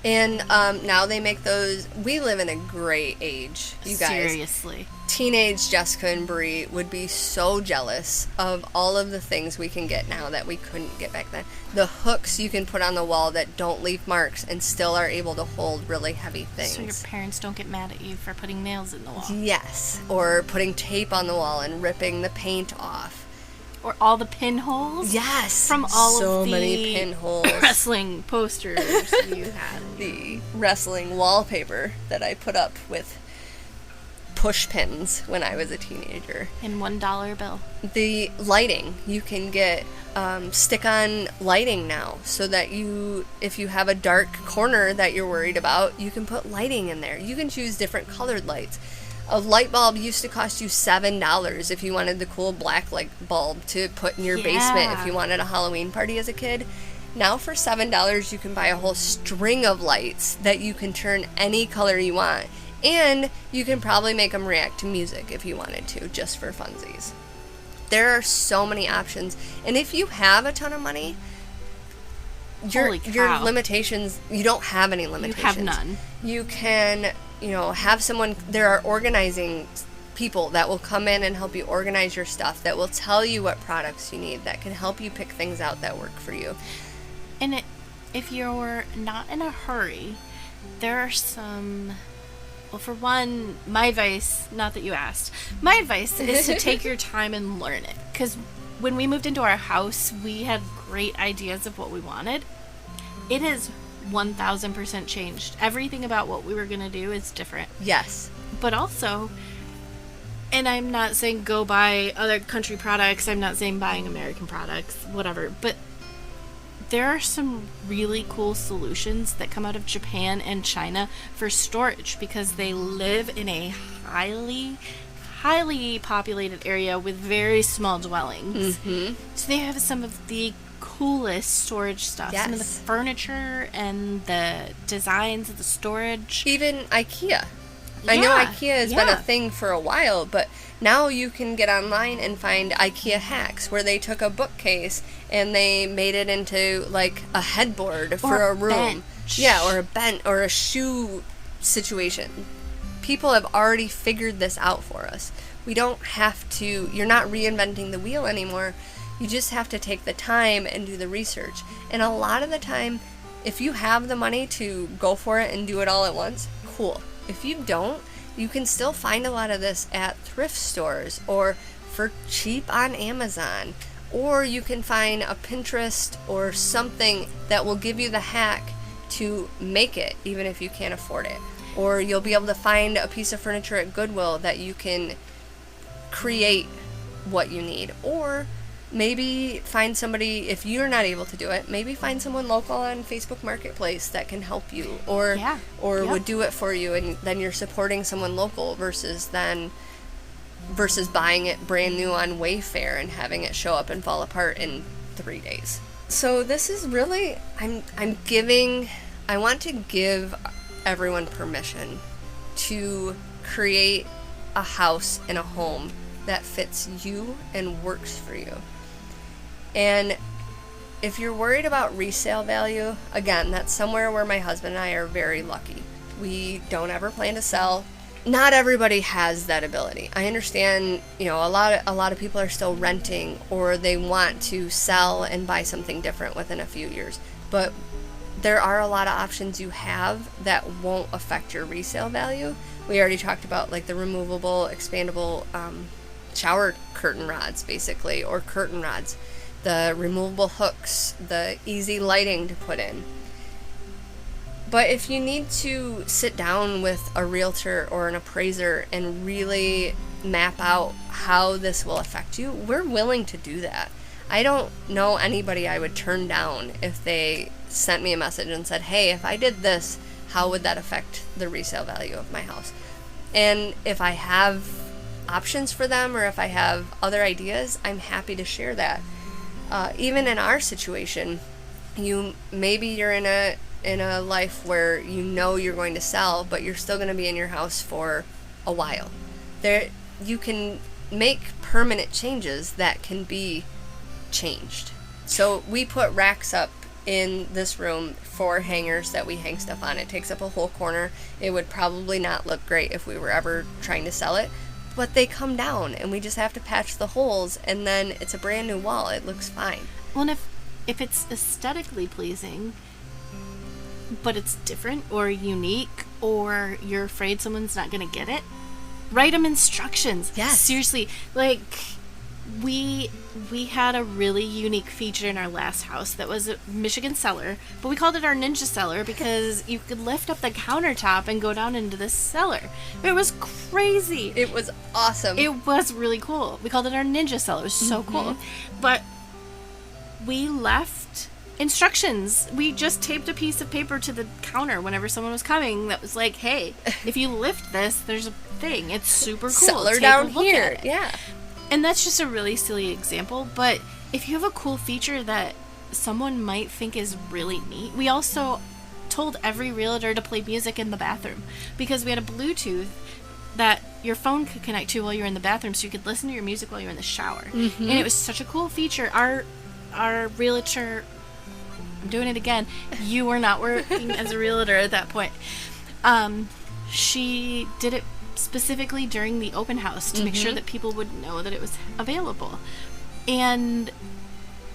B: And now they make those... We live in a great age, you guys.
A: Seriously.
B: Teenage Jessica and Bre would be so jealous of all of the things we can get now that we couldn't get back then. The hooks you can put on the wall that don't leave marks and still are able to hold really heavy things.
A: So your parents don't get mad at you for putting nails in the wall.
B: Yes. Or putting tape on the wall and ripping the paint off.
A: Or all the pinholes.
B: Yes.
A: From all
B: so
A: of the
B: many pinholes.
A: wrestling posters you had.
B: The wrestling wallpaper that I put up with push pins when I was a teenager.
A: And $1 bill.
B: The lighting. You can get stick-on lighting now so that if you have a dark corner that you're worried about, you can put lighting in there. You can choose different colored lights. A light bulb used to cost you $7 if you wanted the cool black light bulb to put in your basement if you wanted a Halloween party as a kid. Now for $7 you can buy a whole string of lights that you can turn any color you want. And you can probably make them react to music if you wanted to, just for funsies. there are so many options. And if you have a ton of money, your limitations, you don't have any limitations.
A: You have none.
B: You can, have someone, there are organizing people that will come in and help you organize your stuff, that will tell you what products you need, that can help you pick things out that work for you.
A: And if you're not in a hurry, there are some... Well, for one, my advice, not that you asked, my advice is to take your time and learn it. Because when we moved into our house, we had great ideas of what we wanted. It has 1,000% changed. Everything about what we were going to do is different.
B: Yes.
A: But also, and I'm not saying go buy other country products, I'm not saying buying American products, whatever, but there are some really cool solutions that come out of Japan and China for storage because they live in a highly populated area with very small dwellings. Mm-hmm. So they have some of the coolest storage stuff.
B: Yes.
A: Some of the furniture and the designs of the storage.
B: Even IKEA. I know IKEA has been a thing for a while, but now you can get online and find IKEA hacks where they took a bookcase and they made it into like a headboard for a room.
A: Bench.
B: Yeah, or a bench or a shoe situation. People have already figured this out for us. We don't have to, you're not reinventing the wheel anymore. You just have to take the time and do the research. And a lot of the time, if you have the money to go for it and do it all at once, cool. If you don't, you can still find a lot of this at thrift stores or for cheap on Amazon. Or you can find a Pinterest or something that will give you the hack to make it, even if you can't afford it. Or you'll be able to find a piece of furniture at Goodwill that you can create what you need. Or maybe find somebody, if you're not able to do it, maybe find someone local on Facebook Marketplace that can help you or would do it for you, and then you're supporting someone local versus buying it brand new on Wayfair and having it show up and fall apart in 3 days. So this is really, I want to give everyone permission to create a house and a home that fits you and works for you. And if you're worried about resale value, again, that's somewhere where my husband and I are very lucky. We don't ever plan to sell. Not everybody has that ability. I understand, a lot of people are still renting or they want to sell and buy something different within a few years. But there are a lot of options you have that won't affect your resale value. We already talked about like the removable, expandable shower curtain rods, basically, or curtain rods. The removable hooks, the easy lighting to put in. But if you need to sit down with a realtor or an appraiser and really map out how this will affect you, we're willing to do that. I don't know anybody I would turn down if they sent me a message and said, hey, if I did this, how would that affect the resale value of my house? And if I have options for them or if I have other ideas, I'm happy to share that. Even in our situation, maybe you're in a life where you're going to sell, but you're still going to be in your house for a while. You can make permanent changes that can be changed. So we put racks up in this room for hangers that we hang stuff on. It takes up a whole corner. It would probably not look great if we were ever trying to sell it. But they come down and we just have to patch the holes and then it's a brand new wall. It looks fine.
A: Well, and if it's aesthetically pleasing, but it's different or unique or you're afraid someone's not going to get it, write them instructions.
B: Yes.
A: Seriously. Like, we had a really unique feature in our last house that was a Michigan cellar, but we called it our ninja cellar because you could lift up the countertop and go down into the cellar. It was crazy.
B: It was awesome.
A: It was really cool. We called it our ninja cellar. It was so cool. But we left instructions. We just taped a piece of paper to the counter whenever someone was coming that was like, hey, if you lift this, there's a thing. It's super cool.
B: Cellar
A: Take
B: down
A: a look
B: here.
A: at it.
B: Yeah.
A: And that's just a really silly example, but if you have a cool feature that someone might think is really neat, we also told every realtor to play music in the bathroom because we had a Bluetooth that your phone could connect to while you're in the bathroom, so you could listen to your music while you're in the shower.
B: Mm-hmm.
A: And it was such a cool feature. Our realtor, I'm doing it again. You were not working as a realtor at that point. She did it specifically during the open house to make sure that people would know that it was available. And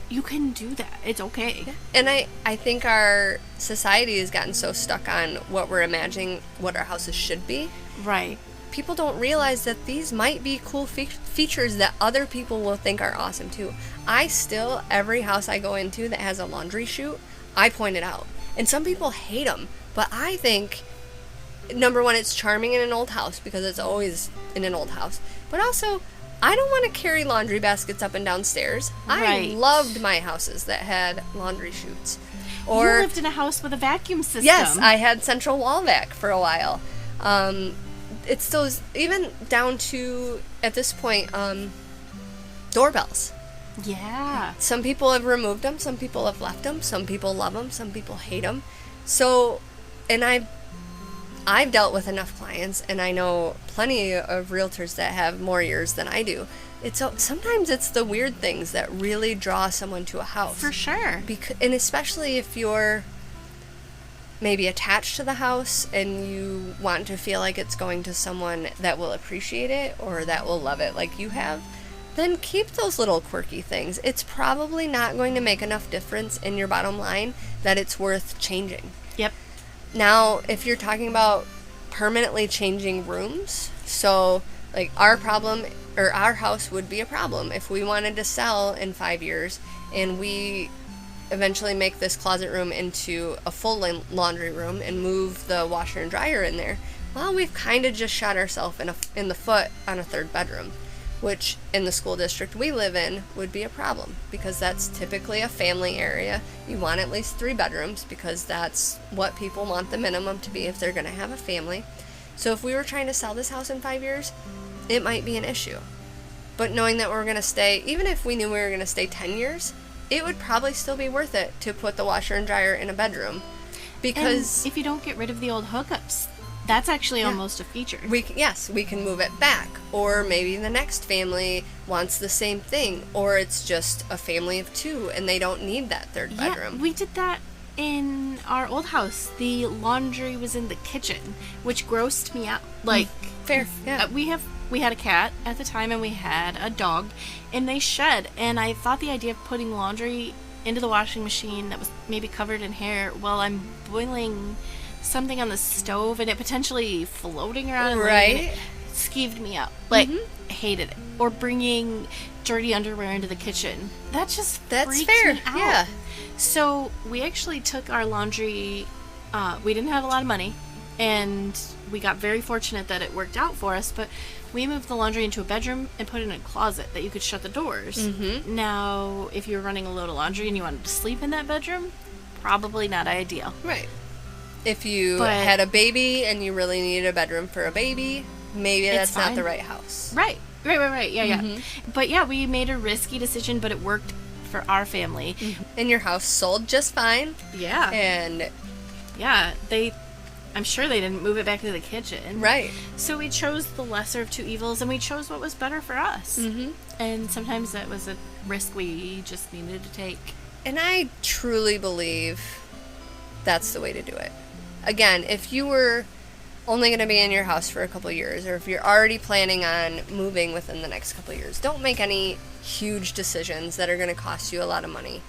A: you can do that. It's okay.
B: Yeah. And I think our society has gotten so stuck on what we're imagining what our houses should be.
A: Right.
B: People don't realize that these might be cool features that other people will think are awesome too. Every house I go into that has a laundry chute, I point it out. And some people hate them, but I think, number one, it's charming in an old house because it's always in an old house. But also, I don't want to carry laundry baskets up and down stairs.
A: Right.
B: I loved my houses that had laundry chutes.
A: You lived in a house with a vacuum system.
B: Yes, I had central wall vac for a while. It's those, even down to, at this point, doorbells.
A: Yeah.
B: Some people have removed them, some people have left them, some people love them, some people hate them. So, and I've dealt with enough clients, and I know plenty of realtors that have more years than I do. Sometimes it's the weird things that really draw someone to a house.
A: For sure.
B: And especially if you're maybe attached to the house and you want to feel like it's going to someone that will appreciate it or that will love it like you have, then keep those little quirky things. It's probably not going to make enough difference in your bottom line that it's worth changing.
A: Yep.
B: Now, if you're talking about permanently changing rooms, so like our house would be a problem if we wanted to sell in 5 years and we eventually make this closet room into a full laundry room and move the washer and dryer in there. Well, we've kind of just shot ourselves in the foot on a third bedroom, which in the school district we live in would be a problem because that's typically a family area. You want at least 3 bedrooms because that's what people want the minimum to be if they're going to have a family. So if we were trying to sell this house in 5 years, it might be an issue. But knowing that we're going to stay, even if we knew we were going to stay 10 years, it would probably still be worth it to put the washer and dryer in a bedroom. Because
A: and if you don't get rid of the old hookups, that's actually almost a feature.
B: We can move it back. Or maybe the next family wants the same thing. Or it's just a family of 2 and they don't need that third bedroom.
A: Yeah, we did that in our old house. The laundry was in the kitchen, which grossed me out. Like,
B: fair, yeah.
A: We had a cat at the time and we had a dog, and they shed, and I thought the idea of putting laundry into the washing machine that was maybe covered in hair while I'm boiling something on the stove and it potentially floating around,
B: right,
A: skeeved me out. Like, hated it. Or bringing dirty underwear into the kitchen. That's freaked
B: fair.
A: Me out.
B: Yeah.
A: So we actually took our laundry. We didn't have a lot of money, and we got very fortunate that it worked out for us. But we moved the laundry into a bedroom and put it in a closet that you could shut the doors. Mm-hmm. Now, if you were running a load of laundry and you wanted to sleep in that bedroom, probably not ideal.
B: Right. If you had a baby and you really needed a bedroom for a baby, maybe that's not the right house.
A: Right. Yeah. But yeah, we made a risky decision, but it worked for our family.
B: Mm-hmm. And your house sold just fine.
A: Yeah.
B: And
A: yeah, I'm sure they didn't move it back to the kitchen.
B: Right.
A: So we chose the lesser of 2 evils, and we chose what was better for us. Mm-hmm. And sometimes that was a risk we just needed to take.
B: And I truly believe that's the way to do it. Again, if you were only going to be in your house for a couple of years, or if you're already planning on moving within the next couple of years, don't make any huge decisions that are going to cost you a lot of money.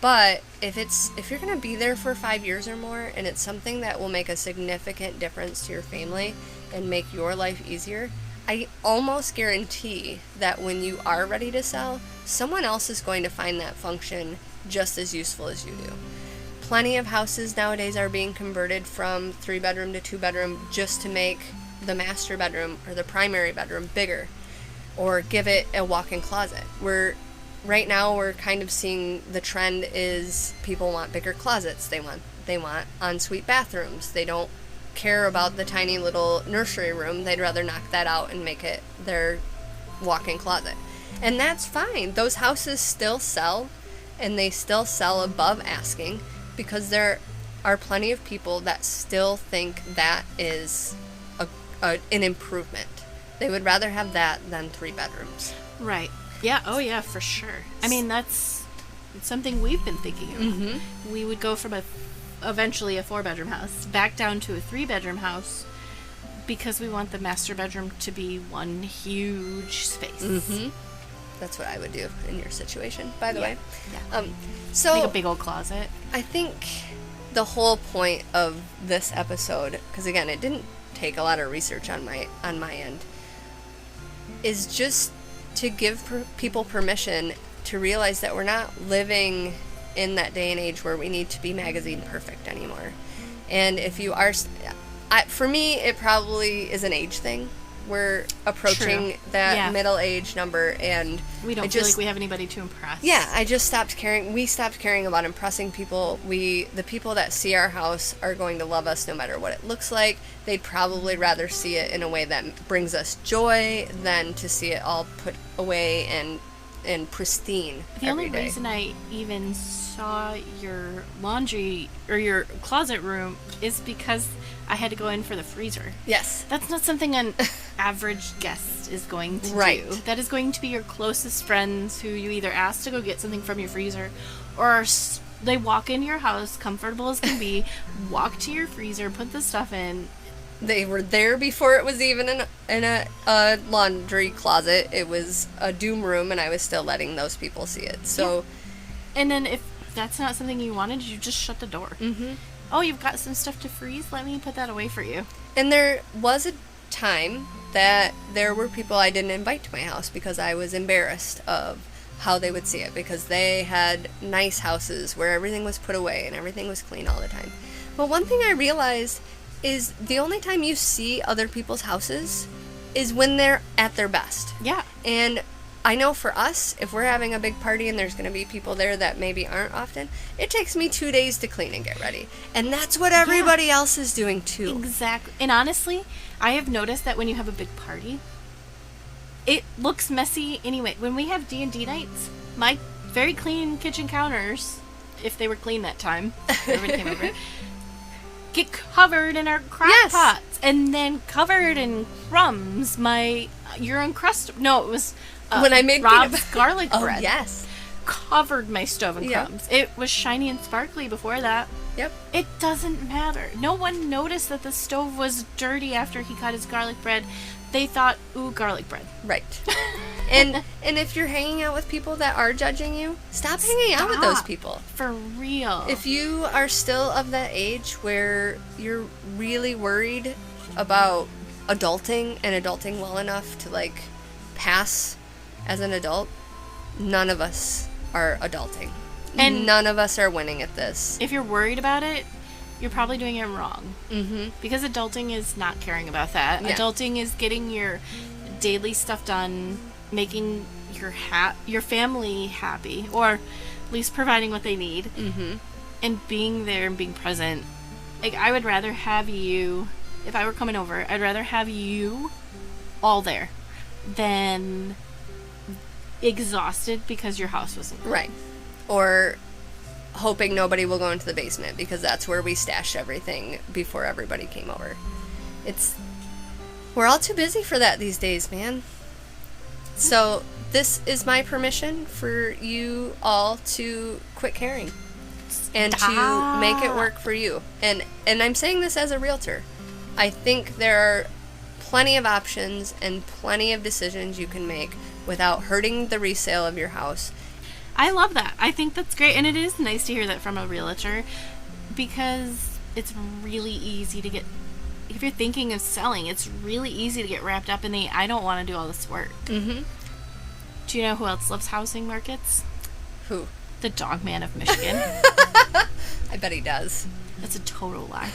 B: But if you're going to be there for 5 years or more, and it's something that will make a significant difference to your family and make your life easier, I almost guarantee that when you are ready to sell, someone else is going to find that function just as useful as you do. Plenty of houses nowadays are being converted from 3-bedroom to 2-bedroom just to make the master bedroom or the primary bedroom bigger, or give it a walk-in closet. Right now we're kind of seeing the trend is people want bigger closets. They want ensuite bathrooms. They don't care about the tiny little nursery room. They'd rather knock that out and make it their walk-in closet. And that's fine. Those houses still sell, and they still sell above asking, because there are plenty of people that still think that is an improvement. They would rather have that than 3 bedrooms.
A: Right. Yeah. Oh, yeah, for sure. I mean, it's something we've been thinking about.
B: Mm-hmm.
A: We would go from eventually a 4-bedroom house back down to a 3-bedroom house because we want the master bedroom to be one huge space.
B: Mm-hmm. That's what I would do in your situation, by the way.
A: Yeah.
B: So
A: like a big old closet.
B: I think the whole point of this episode, because again, it didn't take a lot of research on my end, is just to give people permission to realize that we're not living in that day and age where we need to be magazine perfect anymore. And if you are, for me, it probably is an age thing. We're approaching that middle age number, and
A: we don't feel like we have anybody to impress.
B: Yeah, I just stopped caring. We stopped caring about impressing people. The people that see our house are going to love us no matter what it looks like. They'd probably rather see it in a way that brings us joy than to see it all put away and pristine.
A: The only reason I even saw your laundry or your closet room is because I had to go in for the freezer.
B: Yes.
A: That's not something an average guest is going to do. That is going to be your closest friends who you either ask to go get something from your freezer, or they walk into your house, comfortable as can be, walk to your freezer, put the stuff in.
B: They were there before it was even in a laundry closet. It was a doom room, and I was still letting those people see it. So,
A: yeah. And then if that's not something you wanted, you just shut the door.
B: Mm-hmm.
A: Oh, you've got some stuff to freeze? Let me put that away for you.
B: And there was a time that there were people I didn't invite to my house because I was embarrassed of how they would see it, because they had nice houses where everything was put away and everything was clean all the time. But one thing I realized is the only time you see other people's houses is when they're at their best.
A: Yeah.
B: And I know for us, if we're having a big party and there's going to be people there that maybe aren't often, it takes me 2 days to clean and get ready. And that's what everybody else is doing too.
A: Exactly. And honestly, I have noticed that when you have a big party, it looks messy anyway. When we have D&D nights, my very clean kitchen counters, if they were clean that time, everybody came over, get covered in our crock pots, and then covered in crumbs. Your Uncrustable. No, it was
B: when I made
A: Rob's garlic bread.
B: Oh, yes.
A: Covered my stove in crumbs. It was shiny and sparkly before that.
B: Yep.
A: It doesn't matter. No one noticed that the stove was dirty after he cut his garlic bread. They thought, ooh, garlic bread.
B: Right. and if you're hanging out with people that are judging you, stop hanging out with those people.
A: For real.
B: If you are still of that age where you're really worried about adulting and adulting well enough to, like, pass as an adult, none of us are adulting. And none of us are winning at this.
A: If you're worried about it, you're probably doing it wrong.
B: Mm-hmm.
A: Because adulting is not caring about that. Yeah. Adulting is getting your daily stuff done, making your family happy, or at least providing what they need,
B: mm-hmm.
A: and being there and being present. Like, I would rather have you, if I were coming over, I'd rather have you all there than exhausted because your house wasn't clean.
B: Right. Or hoping nobody will go into the basement because that's where we stashed everything before everybody came over. We're all too busy for that these days, man. So this is my permission for you all to quit caring and to make it work for you. And I'm saying this as a realtor. I think there are plenty of options and plenty of decisions you can make without hurting the resale of your house.
A: I love that. I think that's great. And it is nice to hear that from a realtor, because it's really easy to get, if you're thinking of selling, it's really easy to get wrapped up in I don't want to do all this work.
B: Mm-hmm.
A: Do you know who else loves housing markets?
B: Who?
A: The Dogman of Michigan.
B: I bet he does.
A: That's a total lie.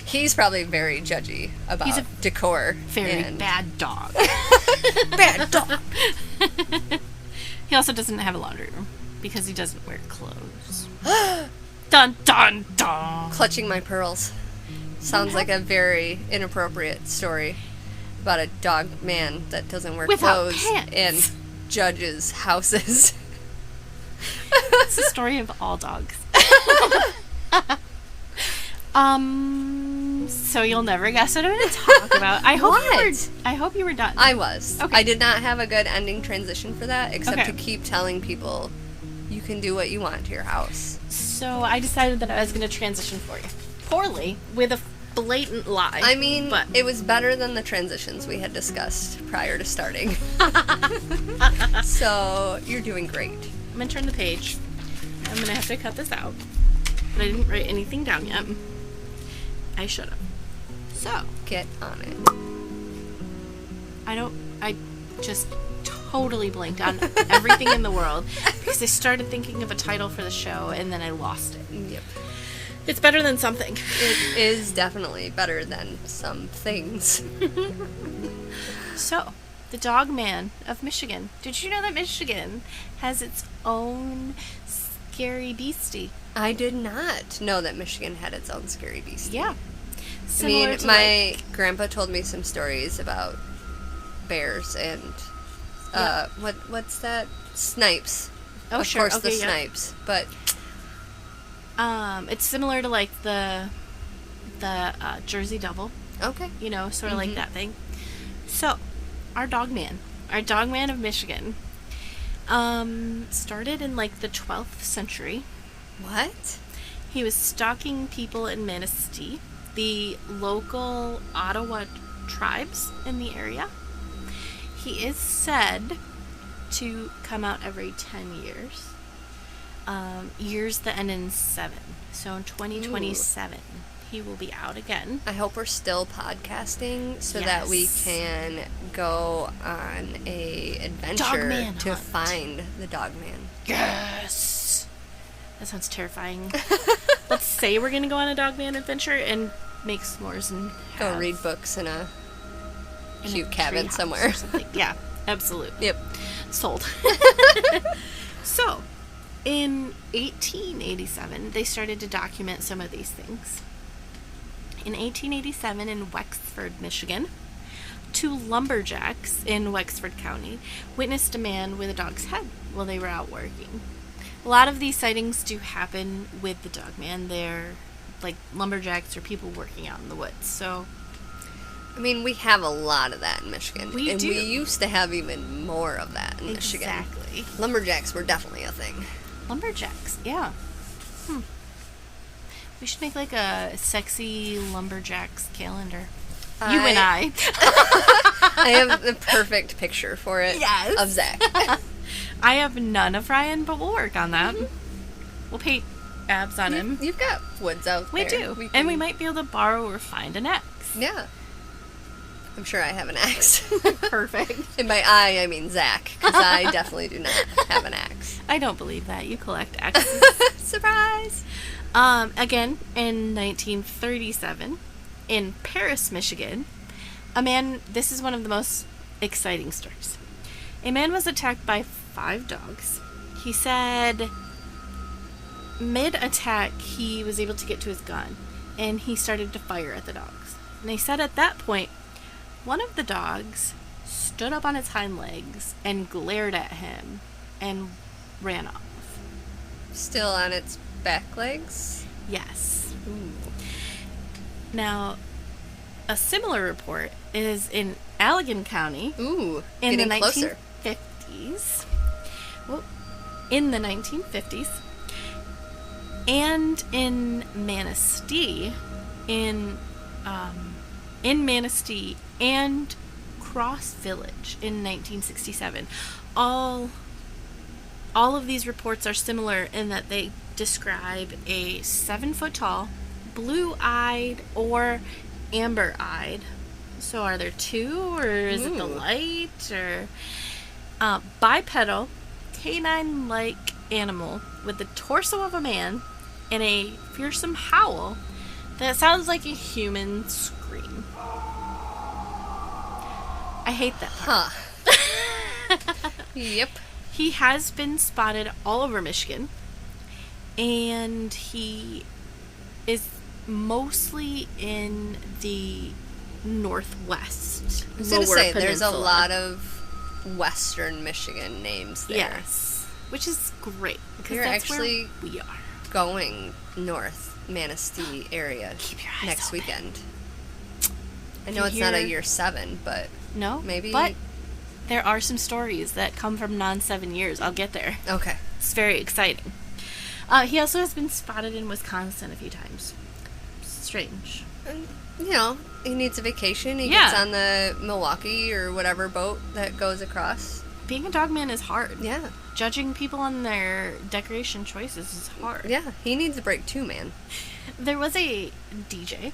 B: He's probably very judgy about decor.
A: Very bad dog.
B: Bad dog.
A: He also doesn't have a laundry room because he doesn't wear clothes. Dun dun dun.
B: Clutching my pearls. Sounds like a very inappropriate story about a dog man that doesn't wear clothes and judges houses.
A: It's the story of all dogs. names, so you'll never guess what I'm going to talk about. I hope you were done.
B: I was.
A: Okay.
B: I did not have a good ending transition for that, except
A: Okay.
B: to keep telling people you can do what you want to your house.
A: So I decided that I was going to transition for you. Poorly, with a blatant lie.
B: I mean,
A: but
B: it was better than the transitions we had discussed prior to starting. So, you're doing great.
A: I'm going to turn the page. I'm going to have to cut this out. But I didn't write anything down yet. I should have. So,
B: Get on it.
A: I just totally blanked on everything in the world because I started thinking of a title for the show and then I lost it.
B: Yep.
A: It's better than something.
B: It is definitely better than some things.
A: So, the Dogman of Michigan. Did you know that Michigan has its own scary beastie?
B: I did not know that Michigan had its own scary beast.
A: Yeah.
B: I mean, my grandpa told me some stories about bears and what's that? Snipes.
A: Oh,
B: of
A: sure.
B: course,
A: Okay,
B: the
A: yeah.
B: snipes, but
A: it's similar to like the Jersey Devil,
B: okay.
A: you know, sort of like that thing. So, our Dogman of Michigan, started in like the 12th century.
B: What?
A: He was stalking people in Manistee, the local Ottawa tribes in the area. He is said to come out every 10 years. Years that end in 7. So in 2027, he will be out again.
B: I hope we're still podcasting so that we
A: Yes.
B: can go on a adventure
A: Dogman
B: to
A: hunt.
B: find the Dogman.
A: Yes! That sounds terrifying. Let's say we're going to go on a Dogman adventure and make s'mores and
B: Go
A: have
B: read books in a
A: in a
B: cute cabin
A: treehouse
B: somewhere.
A: or something. Yeah, absolutely.
B: Yep.
A: Sold. So, in 1887, they started to document some of these things. In 1887, in Wexford, Michigan, 2 lumberjacks in Wexford County witnessed a man with a dog's head while they were out working. A lot of these sightings do happen with the Dogman. They're like lumberjacks or people working out in the woods. So,
B: I mean, we have a lot of that in Michigan.
A: We
B: and
A: do.
B: we used to have even more of that in Michigan.
A: exactly.
B: Lumberjacks were definitely a thing.
A: Lumberjacks, yeah. We should make like a sexy lumberjacks calendar. You and I.
B: I have the perfect picture for it.
A: Yes.
B: Of Zach.
A: I have none of Ryan, but we'll work on that. We'll paint abs on him.
B: You've got woods out
A: We
B: there.
A: do. And we might be able to borrow or find an axe.
B: Yeah. I'm sure I have an axe.
A: Perfect.
B: In my eye, I mean Zach, because I definitely do not have an axe.
A: I don't believe that. You collect axes.
B: Surprise!
A: Again, in 1937, in Paris, Michigan, a man, this is one of the most exciting stories. A man was attacked by 5 dogs. He said mid-attack he was able to get to his gun and he started to fire at the dogs. And he said at that point, one of the dogs stood up on its hind legs and glared at him and ran off.
B: Still on its back legs?
A: Yes.
B: Ooh.
A: Now, a similar report is in Allegan County
B: Ooh,
A: in
B: getting
A: the
B: closer.
A: 1950s. Well, in the 1950s. And in Manistee, in Manistee and Cross Village in 1967. All of these reports are similar in that they describe a 7-foot-tall, blue-eyed or amber-eyed. So are there 2, or is it the
B: Ooh.
A: light, or bipedal, canine-like animal with the torso of a man and a fearsome howl that sounds like a human scream. I hate that part.
B: Huh. Yep.
A: He has been spotted all over Michigan, and he is mostly in the northwest.
B: I was going to
A: lower
B: say, there's a
A: peninsula.
B: lot of western Michigan names there.
A: Yes, which is great because
B: You're
A: that's
B: actually
A: where we are.
B: going north Manistee area
A: Keep your eyes
B: next
A: open.
B: weekend. I know it's not a year 7, but
A: No?
B: maybe.
A: But there are some stories that come from non-7 years. I'll get there.
B: Okay.
A: It's very exciting. He also has been spotted in Wisconsin a few times. Strange.
B: And, you know, he needs a vacation. He
A: Yeah.
B: gets on the Milwaukee or whatever boat that goes across.
A: Being a dog man is hard.
B: Yeah.
A: Judging people on their decoration choices is hard.
B: Yeah, he needs a break too, man.
A: There was a DJ,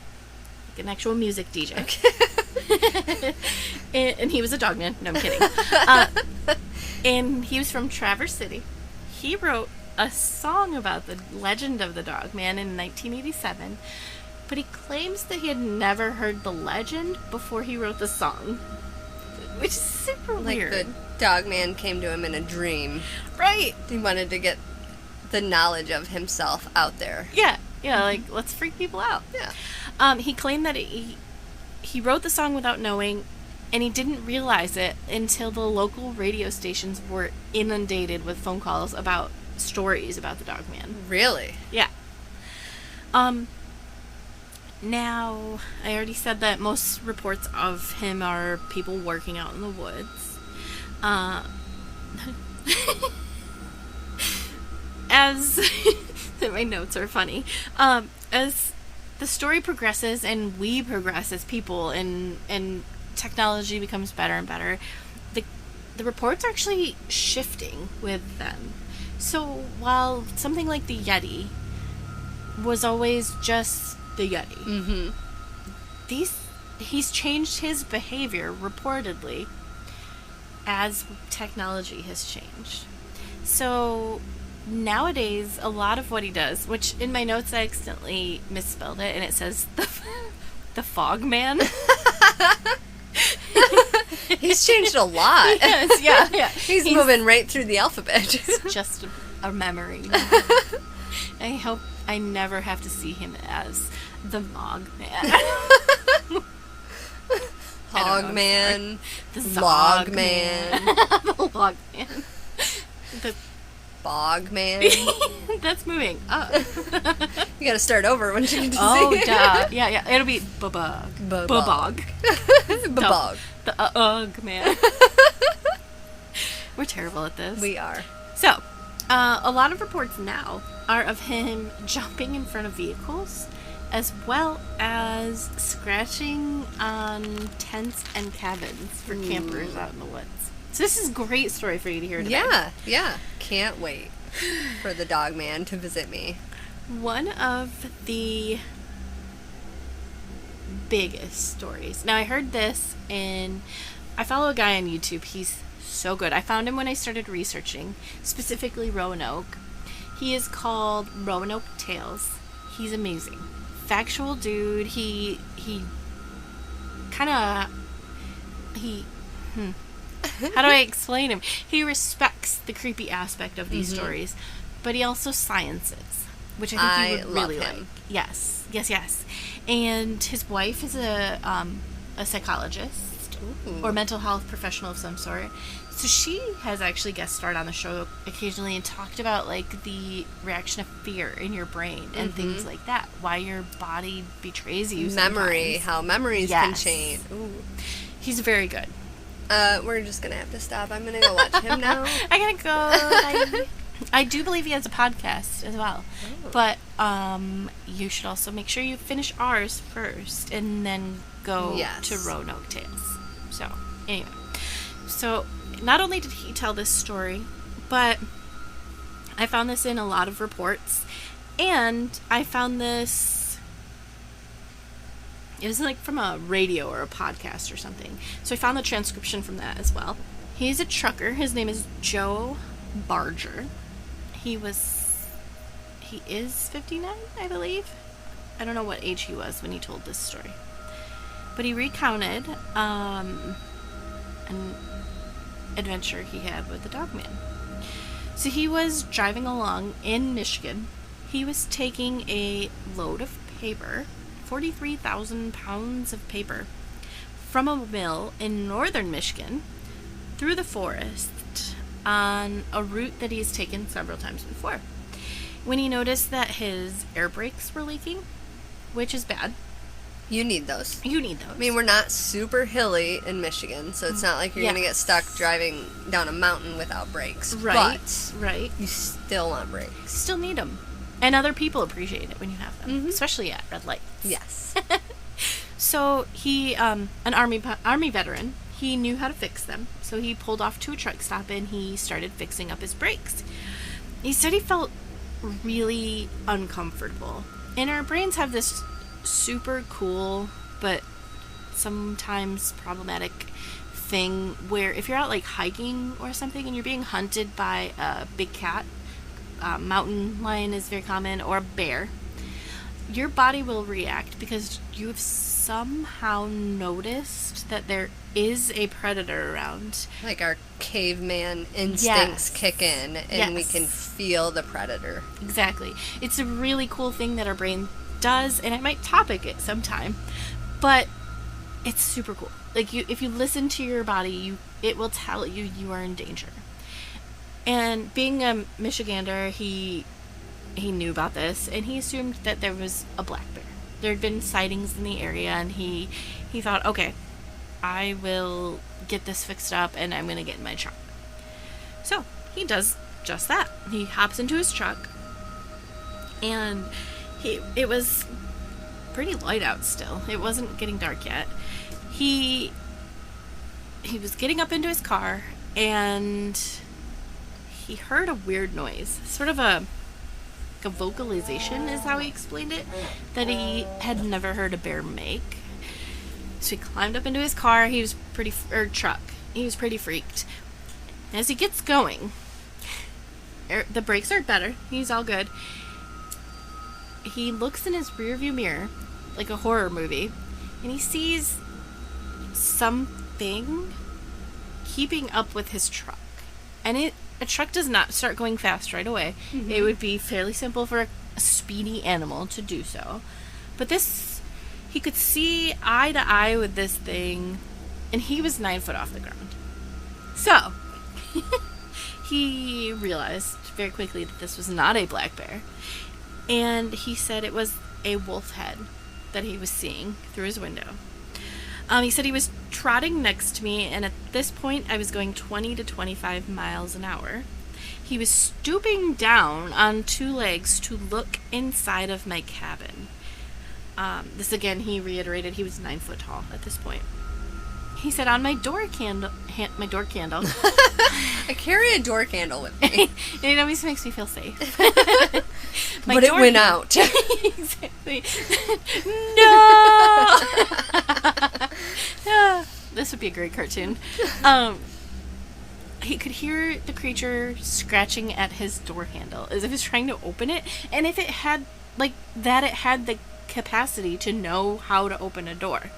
A: like an actual music DJ.
B: Okay.
A: and he was a dog man. No, I'm kidding. And he was from Traverse City. He wrote a song about the legend of the dog man in 1987, but he claims that he had never heard the legend before he wrote the song, which is super
B: Like
A: weird.
B: the dog man came to him in a dream.
A: Right.
B: He wanted to get the knowledge of himself out there.
A: Yeah, like, let's freak people out.
B: Yeah.
A: He claimed that he wrote the song without knowing, and he didn't realize it until the local radio stations were inundated with phone calls about stories about the dog man.
B: Really?
A: Yeah. Now, I already said that most reports of him are people working out in the woods. As my notes are funny. As the story progresses and we progress as people and technology becomes better and better, the reports are actually shifting with them. So while something like the Yeti was always just the Yeti,
B: Mm-hmm.
A: he's changed his behavior reportedly as technology has changed. So nowadays, a lot of what he does, which in my notes I accidentally misspelled it, and it says the Fog Man.
B: He's changed a lot.
A: Yes, yeah.
B: He's moving right through the alphabet.
A: It's just a memory. I hope I never have to see him as the Mog Man.
B: Hog man.
A: The
B: Log
A: Zog
B: man.
A: The Log Man. The
B: Bog man.
A: That's moving up.
B: You gotta start over when you get to
A: Oh,
B: see
A: duh. Yeah. It'll be Babog.
B: Babog. Babog.
A: The Ugh Man. We're terrible at this.
B: We are.
A: So, a lot of reports now are of him jumping in front of vehicles, as well as scratching on tents and cabins for campers out in the woods. So this is a great story for you to hear today.
B: Yeah. Can't wait for the dog man to visit me.
A: One of the biggest stories. Now, I heard this I follow a guy on YouTube. He's so good. I found him when I started researching, specifically Roanoke. He is called Roanoke Tales. He's amazing. Factual dude. He how do I explain him? He respects the creepy aspect of these stories, but he also sciences, which I think you would really
B: love him.
A: like. Yes. And his wife is a psychologist or mental health professional of some sort. So she has actually guest starred on the show occasionally and talked about like the reaction of fear in your brain and things like that. Why your body betrays you.
B: Memory,
A: sometimes.
B: how memories can change. Ooh.
A: He's very good.
B: We're just gonna have to stop. I'm gonna go watch him now.
A: I gotta go. Bye. I do believe he has a podcast as well.
B: Oh.
A: But you should also make sure you finish ours first and then go to Roanoke Tales. So, anyway. So, not only did he tell this story, but I found this in a lot of reports. And I found this... It was like from a radio or a podcast or something. So I found the transcription from that as well. He's a trucker. His name is Joe Barger. He is 59, I believe. I don't know what age he was when he told this story. But he recounted an adventure he had with the Dogman. So he was driving along in Michigan. He was taking a load of paper, 43,000 pounds of paper, from a mill in northern Michigan through the forest on a route that he's taken several times before. when he noticed that his air brakes were leaking, which is bad.
B: You need those.
A: You need those.
B: I mean, we're not super hilly in Michigan, so it's not like you're going to get stuck driving down a mountain without brakes.
A: Right.
B: But
A: right.
B: you still want brakes.
A: Still need them. And other people appreciate it when you have them, especially at red lights.
B: Yes.
A: So he, an army veteran, he knew how to fix them. So he pulled off to a truck stop and he started fixing up his brakes. He said he felt really uncomfortable. And our brains have this super cool but sometimes problematic thing where if you're out like hiking or something and you're being hunted by a big cat, mountain lion is very common, or a bear, your body will react because you've somehow noticed that there is a predator around.
B: Like our caveman instincts kick in and we can feel the predator.
A: Exactly. It's a really cool thing that our brain does, and I might topic it sometime, but it's super cool. Like, if you listen to your body, it will tell you are in danger. And being a Michigander, he knew about this, and he assumed that there was a black bear. There had been sightings in the area, and he thought, okay, I will get this fixed up, and I'm going to get in my truck. So he does just that. He hops into his truck, and it was pretty light out still. It wasn't getting dark yet. He was getting up into his car, and he heard a weird noise. Sort of a vocalization is how he explained it, that he had never heard a bear make. So he climbed up into his car. He was truck. He was pretty freaked. As he gets going, the brakes are better. He's all good. He looks in his rearview mirror, like a horror movie, and he sees something keeping up with his truck. And a truck does not start going fast right away. Mm-hmm. It would be fairly simple for a speedy animal to do so. But he could see eye to eye with this thing, and he was 9 foot off the ground. So, he realized very quickly that this was not a black bear. And he said it was a wolf head that he was seeing through his window. He said he was trotting next to me, and at this point I was going 20 to 25 miles an hour. He was stooping down on 2 legs to look inside of my cabin. This again, he reiterated, he was 9 foot tall at this point. He said on my door candle.
B: I carry a door candle with me.
A: It always makes me feel safe.
B: But it went out.
A: Exactly. No! This would be a great cartoon. He could hear the creature scratching at his door handle as if it was trying to open it, and if it had it had the capacity to know how to open a door.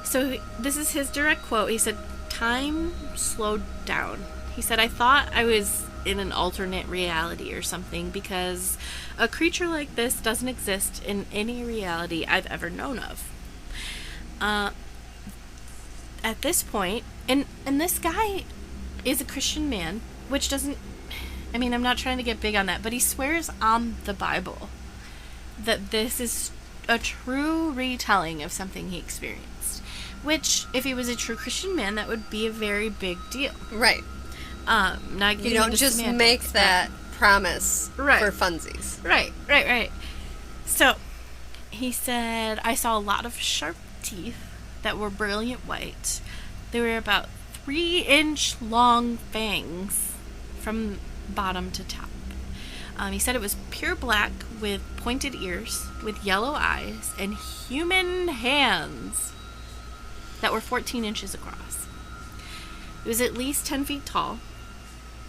A: So this is his direct quote. He said, "Time slowed down." He said, "I thought I was in an alternate reality or something because a creature like this doesn't exist in any reality I've ever known of." At this point, and this guy is a Christian man, which doesn't, I mean, I'm not trying to get big on that, but he swears on the Bible that this is a true retelling of something he experienced. Which, if he was a true Christian man, that would be a very big deal.
B: Right.
A: Not getting
B: you don't just make that promise for funsies.
A: Right. So, he said, I saw a lot of sharp teeth that were brilliant white. They were about 3-inch long fangs from bottom to top. He said it was pure black with pointed ears, with yellow eyes, and human hands that were 14 inches across. It was at least 10 feet tall,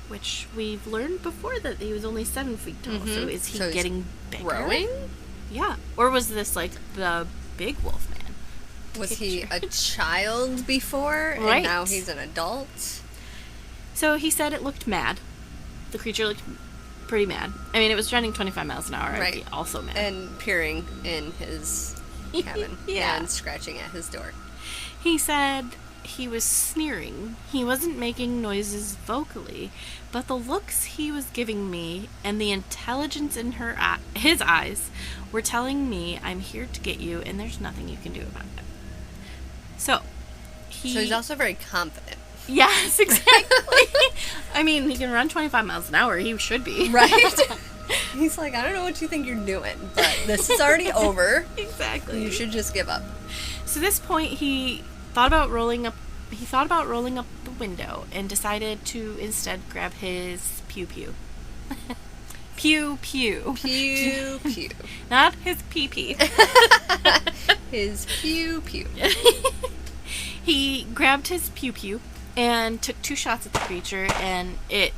A: which we've learned before that he was only 7 feet tall. Mm-hmm. So is he getting bigger?
B: Growing?
A: Yeah. Or was this like the big wolf man?
B: Was he a child before and now he's an adult?
A: So he said it looked mad. The creature looked pretty mad. I mean, it was running 25 miles an hour. I'd be also mad.
B: And peering in his cabin
A: and
B: scratching at his door.
A: He said he was sneering. He wasn't making noises vocally, but the looks he was giving me and the intelligence in his eyes were telling me, I'm here to get you, and there's nothing you can do about it. So he's
B: also very confident.
A: Yes, exactly. I mean, he can run 25 miles an hour. He should be.
B: Right? He's like, I don't know what you think you're doing, but this is already over.
A: Exactly.
B: You should just give up.
A: So at this point, he thought about rolling up the window and decided to instead grab his pew-pew. Pew-pew.
B: Pew-pew.
A: Not his pee-pee.
B: His pew-pew.
A: He grabbed his pew-pew and took 2 shots at the creature, and it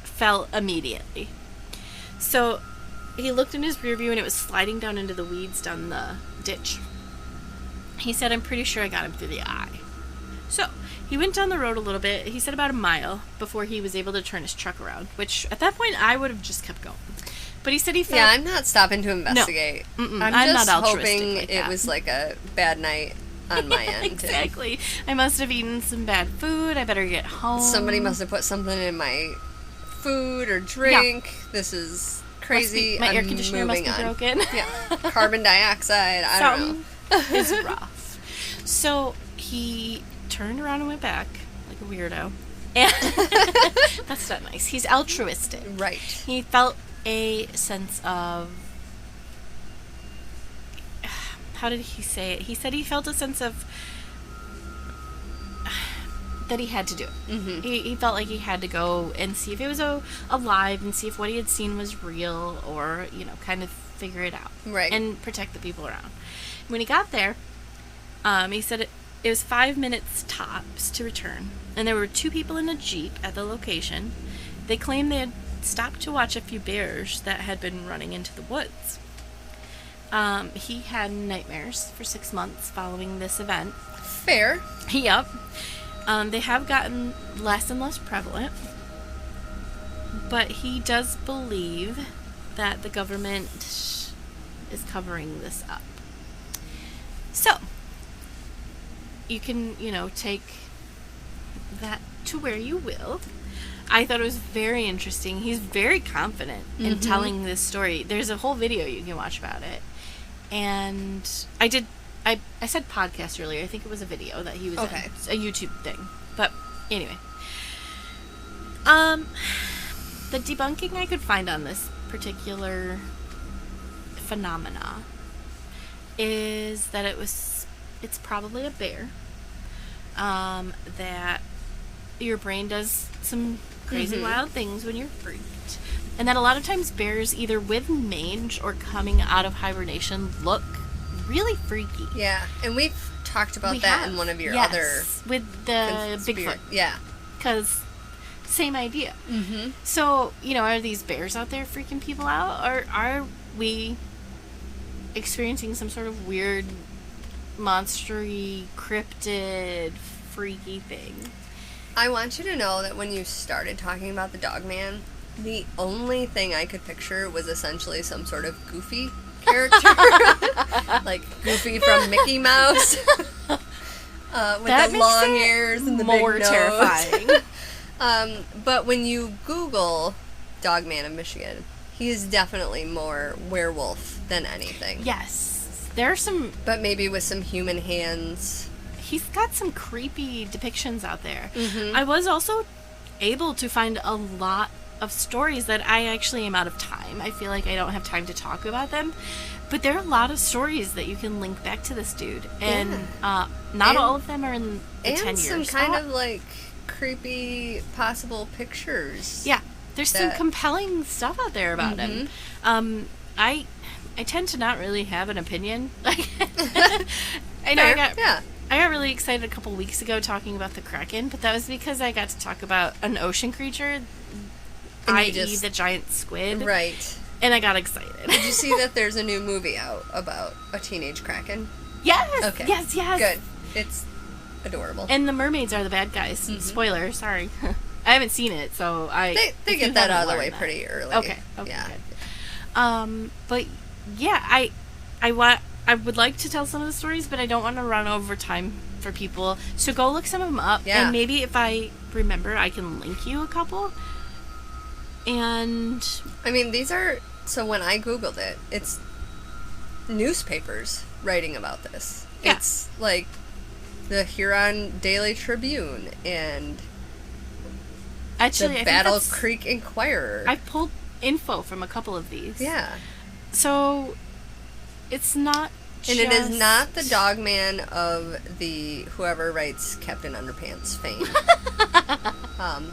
A: fell immediately. So he looked in his rear view, and it was sliding down into the weeds down the ditch. He said, I'm pretty sure I got him through the eye. So he went down the road a little bit. He said about a mile before he was able to turn his truck around, which at that point I would have just kept going. But he said he felt...
B: Yeah, I'm not stopping to investigate.
A: No.
B: I'm just
A: not altruistic
B: hoping
A: like
B: it
A: that.
B: was like a bad night on my end.
A: Exactly. I must have eaten some bad food. I better get home.
B: Somebody must have put something in my food or drink. Yeah. This is crazy.
A: My air conditioner must be broken.
B: Yeah. Carbon dioxide. I don't know.
A: It's rough. So he turned around and went back like a weirdo. And that's not nice. He's altruistic.
B: Right.
A: He felt a sense of... How did he say it? He said he felt a sense of... that he had to do it. Mm-hmm. He felt like he had to go and see if it was alive and see if what he had seen was real, or, kind of figure it out.
B: Right.
A: And protect the people around. When he got there, he said it was 5 minutes tops to return. And there were 2 people in a Jeep at the location. They claimed they had stopped to watch a few bears that had been running into the woods. He had nightmares for 6 months following this event.
B: Fair.
A: Yep. They have gotten less and less prevalent. But he does believe that the government is covering this up. So, you can, take that to where you will. I thought it was very interesting. He's very confident in telling this story. There's a whole video you can watch about it. And I said podcast earlier. I think it was a video that he was in. It's a YouTube thing. But anyway. The debunking I could find on this particular phenomena is that it's probably a bear. That your brain does some crazy wild things when you're freaked. And that a lot of times bears, either with mange or coming out of hibernation, look really freaky.
B: Yeah, and we've talked about that in one of your other...
A: with the Bigfoot.
B: Yeah.
A: Because same idea. Mm-hmm. So, are these bears out there freaking people out? Or are we experiencing some sort of weird, monstery, cryptid, freaky thing?
B: I want you to know that when you started talking about the Dogman, the only thing I could picture was essentially some sort of Goofy character. Like Goofy from Mickey Mouse. With
A: that
B: the long ears and the big nose.
A: More terrifying.
B: But when you Google Dogman of Michigan, he is definitely more werewolf than anything.
A: Yes. There are some...
B: But maybe with some human hands.
A: He's got some creepy depictions out there. Mm-hmm. I was also able to find a lot of stories that I actually am out of time. I feel like I don't have time to talk about them. But there are a lot of stories that you can link back to this dude. And not all of them are in the 10 years.
B: And some kind of like creepy possible pictures.
A: Yeah. There's some compelling stuff out there about him. I tend to not really have an opinion. I know I got really excited a couple weeks ago talking about the Kraken, but that was because I got to talk about an ocean creature, i.e. the giant squid.
B: Right.
A: And I got excited.
B: Did you see that there's a new movie out about a teenage Kraken?
A: Yes!
B: Okay.
A: Yes!
B: Good. It's adorable.
A: And the mermaids are the bad guys. Mm-hmm. Spoiler, sorry. I haven't seen it, so
B: They get that out of the way pretty early.
A: Okay,
B: yeah.
A: Good. But, yeah, I would like to tell some of the stories, but I don't want to run over time for people. So go look some of them up.
B: Yeah.
A: And maybe if I remember, I can link you a couple. And
B: I mean, these are... So when I Googled it, it's newspapers writing about this.
A: Yeah.
B: It's like the Huron Daily Tribune and
A: actually,
B: the Battle Creek Inquirer.
A: I pulled info from a couple of these.
B: Yeah.
A: So it's not
B: And it is not the Dogman of the whoever writes Captain Underpants fame.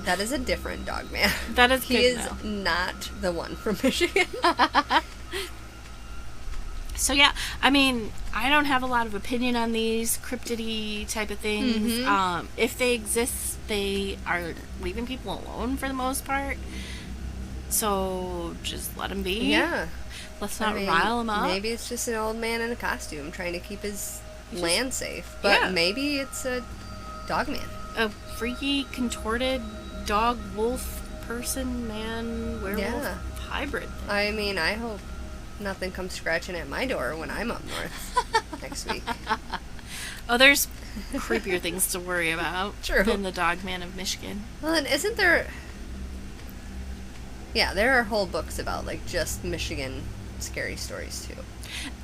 B: That is a different Dogman.
A: That is
B: He
A: good
B: is
A: though.
B: not the one from Michigan.
A: So yeah, I mean, I don't have a lot of opinion on these cryptid-y type of things. If they exist, they are leaving people alone for the most part. So just let them be.
B: Yeah.
A: Let's not rile them up.
B: Maybe it's just an old man in a costume trying to keep his land safe. But maybe it's a Dogman.
A: A freaky, contorted dog, wolf, person, man, werewolf hybrid.
B: I mean, I hope nothing comes scratching at my door when I'm up north next week.
A: Oh, there's creepier things to worry about
B: True.
A: than the Dogman of Michigan.
B: Well, and isn't there... Yeah, there are whole books about, like, just Michigan scary stories, too.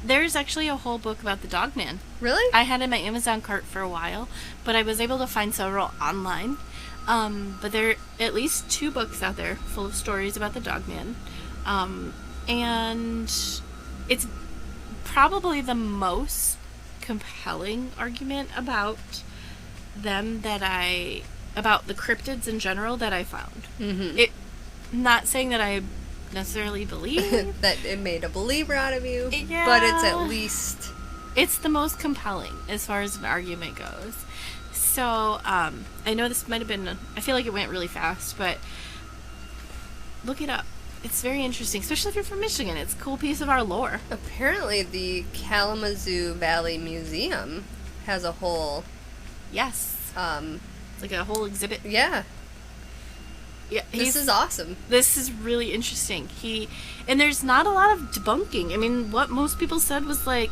A: There's actually a whole book about the Dogman.
B: Really?
A: I had it in my Amazon cart for a while, but I was able to find several online. But there are at least 2 books out there full of stories about the Dogman. And it's probably the most compelling argument about them about the cryptids in general that I found.
B: Mm-hmm.
A: Not saying that I necessarily believe
B: that it made a believer out of you,
A: Yeah.
B: but it's at least...
A: It's the most compelling as far as an argument goes. So, I know this might have been... I feel like it went really fast, but look it up. It's very interesting, especially if you're from Michigan. It's a cool piece of our lore.
B: Apparently, the Kalamazoo Valley Museum has a whole...
A: Yes. It's like a whole exhibit.
B: Yeah.
A: Yeah,
B: This is awesome.
A: This is really interesting. And there's not a lot of debunking. I mean, what most people said was like,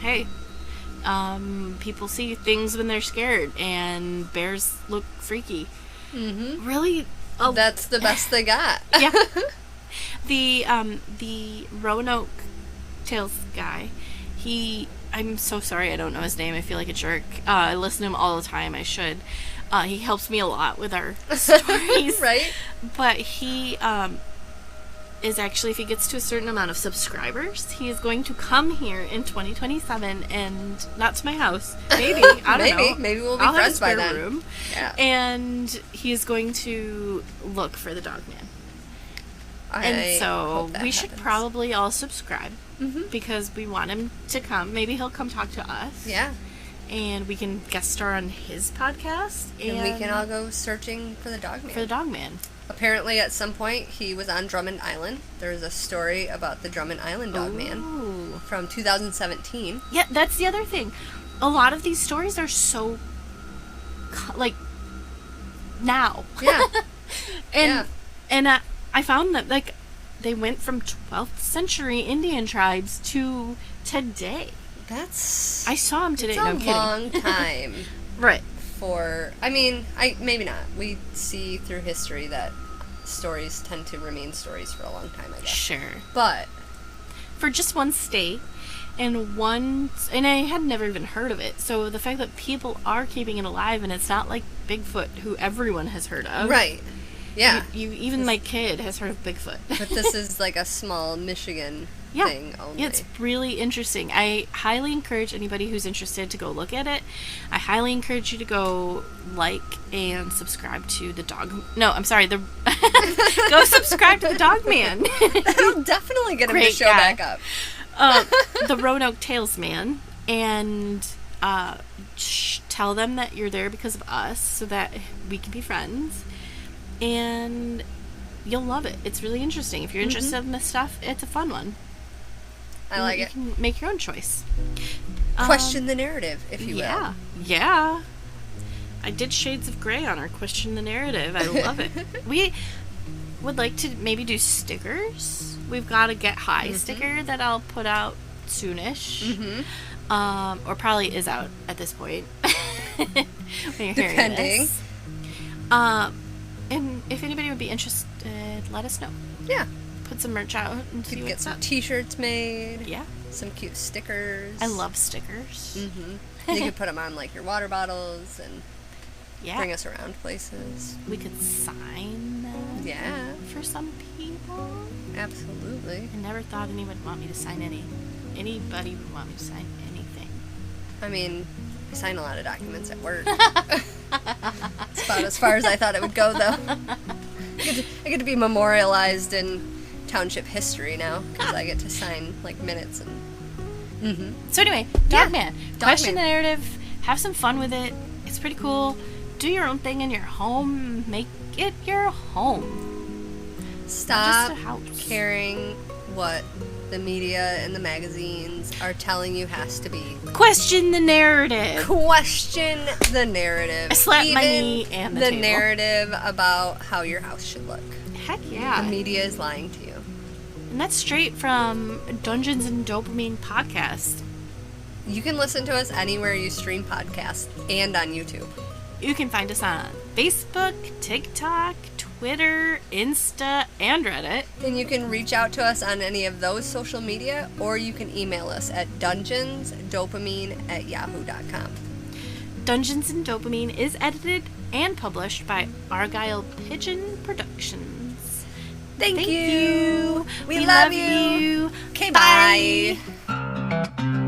A: hey, people see things when they're scared, and bears look freaky.
B: Mm-hmm.
A: Really?
B: That's the best they got.
A: Yeah. The Roanoke Tales guy, I'm so sorry I don't know his name. I feel like a jerk. I listen to him all the time. I should. He helps me a lot with our stories.
B: Right?
A: But he is actually, if he gets to a certain amount of subscribers, he is going to come here in 2027 and not to my house. Maybe. I don't know.
B: Maybe we'll be
A: I'll
B: friends
A: have a
B: by
A: spare
B: then.
A: room.
B: Yeah.
A: And he is going to look for the Dogman. And so we should probably all subscribe because we want him to come. Maybe he'll come talk to us.
B: Yeah.
A: And we can guest star on his podcast.
B: And we can all go searching for the Dogman. Apparently, at some point, he was on Drummond Island. There's a story about the Drummond Island Dogman from 2017.
A: Yeah, that's the other thing. A lot of these stories are so, like, now.
B: Yeah.
A: And I found that, like, they went from 12th century Indian tribes to today.
B: I
A: saw him today.
B: It's
A: no, I'm
B: a
A: kidding.
B: long time.
A: Right.
B: Maybe not. We see through history that stories tend to remain stories for a long time, I guess.
A: Sure.
B: But
A: for just one state and I had never even heard of it. So the fact that people are keeping it alive, and it's not like Bigfoot, who everyone has heard of.
B: Right. Yeah.
A: Even my kid has heard of Bigfoot.
B: But this is like a small Michigan thing only.
A: Yeah, it's really interesting. I highly encourage anybody who's interested to go look at it. I highly encourage you to go like and subscribe to the go subscribe to the Dogman.
B: That'll definitely get him to show back up.
A: The Roanoke Tales Man, and tell them that you're there because of us so that we can be friends. And you'll love it. It's really interesting. If you're interested in this stuff, it's a fun one.
B: I like it.
A: You can make your own choice.
B: Question the narrative, if you will.
A: Yeah. I did Shades of Grey on our Question the Narrative. I love it. We would like to maybe do stickers. We've got a Get High sticker that I'll put out soonish. Or probably is out at this point. when you're hearing
B: Depending.
A: this. And if anybody would be interested, let us know.
B: Yeah.
A: Put some merch out and see
B: You can get
A: what's
B: some
A: up.
B: t-shirts made.
A: Yeah.
B: Some cute stickers.
A: I love stickers.
B: Mm-hmm. You could put them on like your water bottles and
A: Yeah.
B: bring us around places.
A: We could sign them
B: Yeah.
A: for some people.
B: Absolutely.
A: I never thought anyone would want me to sign anybody would want me to sign anything.
B: I mean, I sign a lot of documents at work. It's about as far as I thought it would go, though. I get to be memorialized in township history now because I get to sign like minutes and. Mm-hmm.
A: So anyway,
B: Yeah.
A: Dogman. Question the narrative. Have some fun with it. It's pretty cool. Do your own thing in your home. Make it your home.
B: Stop
A: Not just a house.
B: caring what the media and the magazines are telling you has to be.
A: Question the narrative.
B: Question the narrative.
A: I slapped my
B: Even
A: knee and the table.
B: narrative about how your house should look.
A: Heck yeah.
B: The media is lying to you.
A: And that's straight from Dungeons and Dopamine podcast.
B: You can listen to us anywhere you stream podcasts and on YouTube.
A: You can find us on Facebook, TikTok, Twitter, Insta, and Reddit.
B: And you can reach out to us on any of those social media, or you can email us at dungeonsdopamine@yahoo.com.
A: Dungeons and Dopamine is edited and published by Argyle Pigeon Productions.
B: Thank you. We love you. Okay,
A: Bye.
B: bye.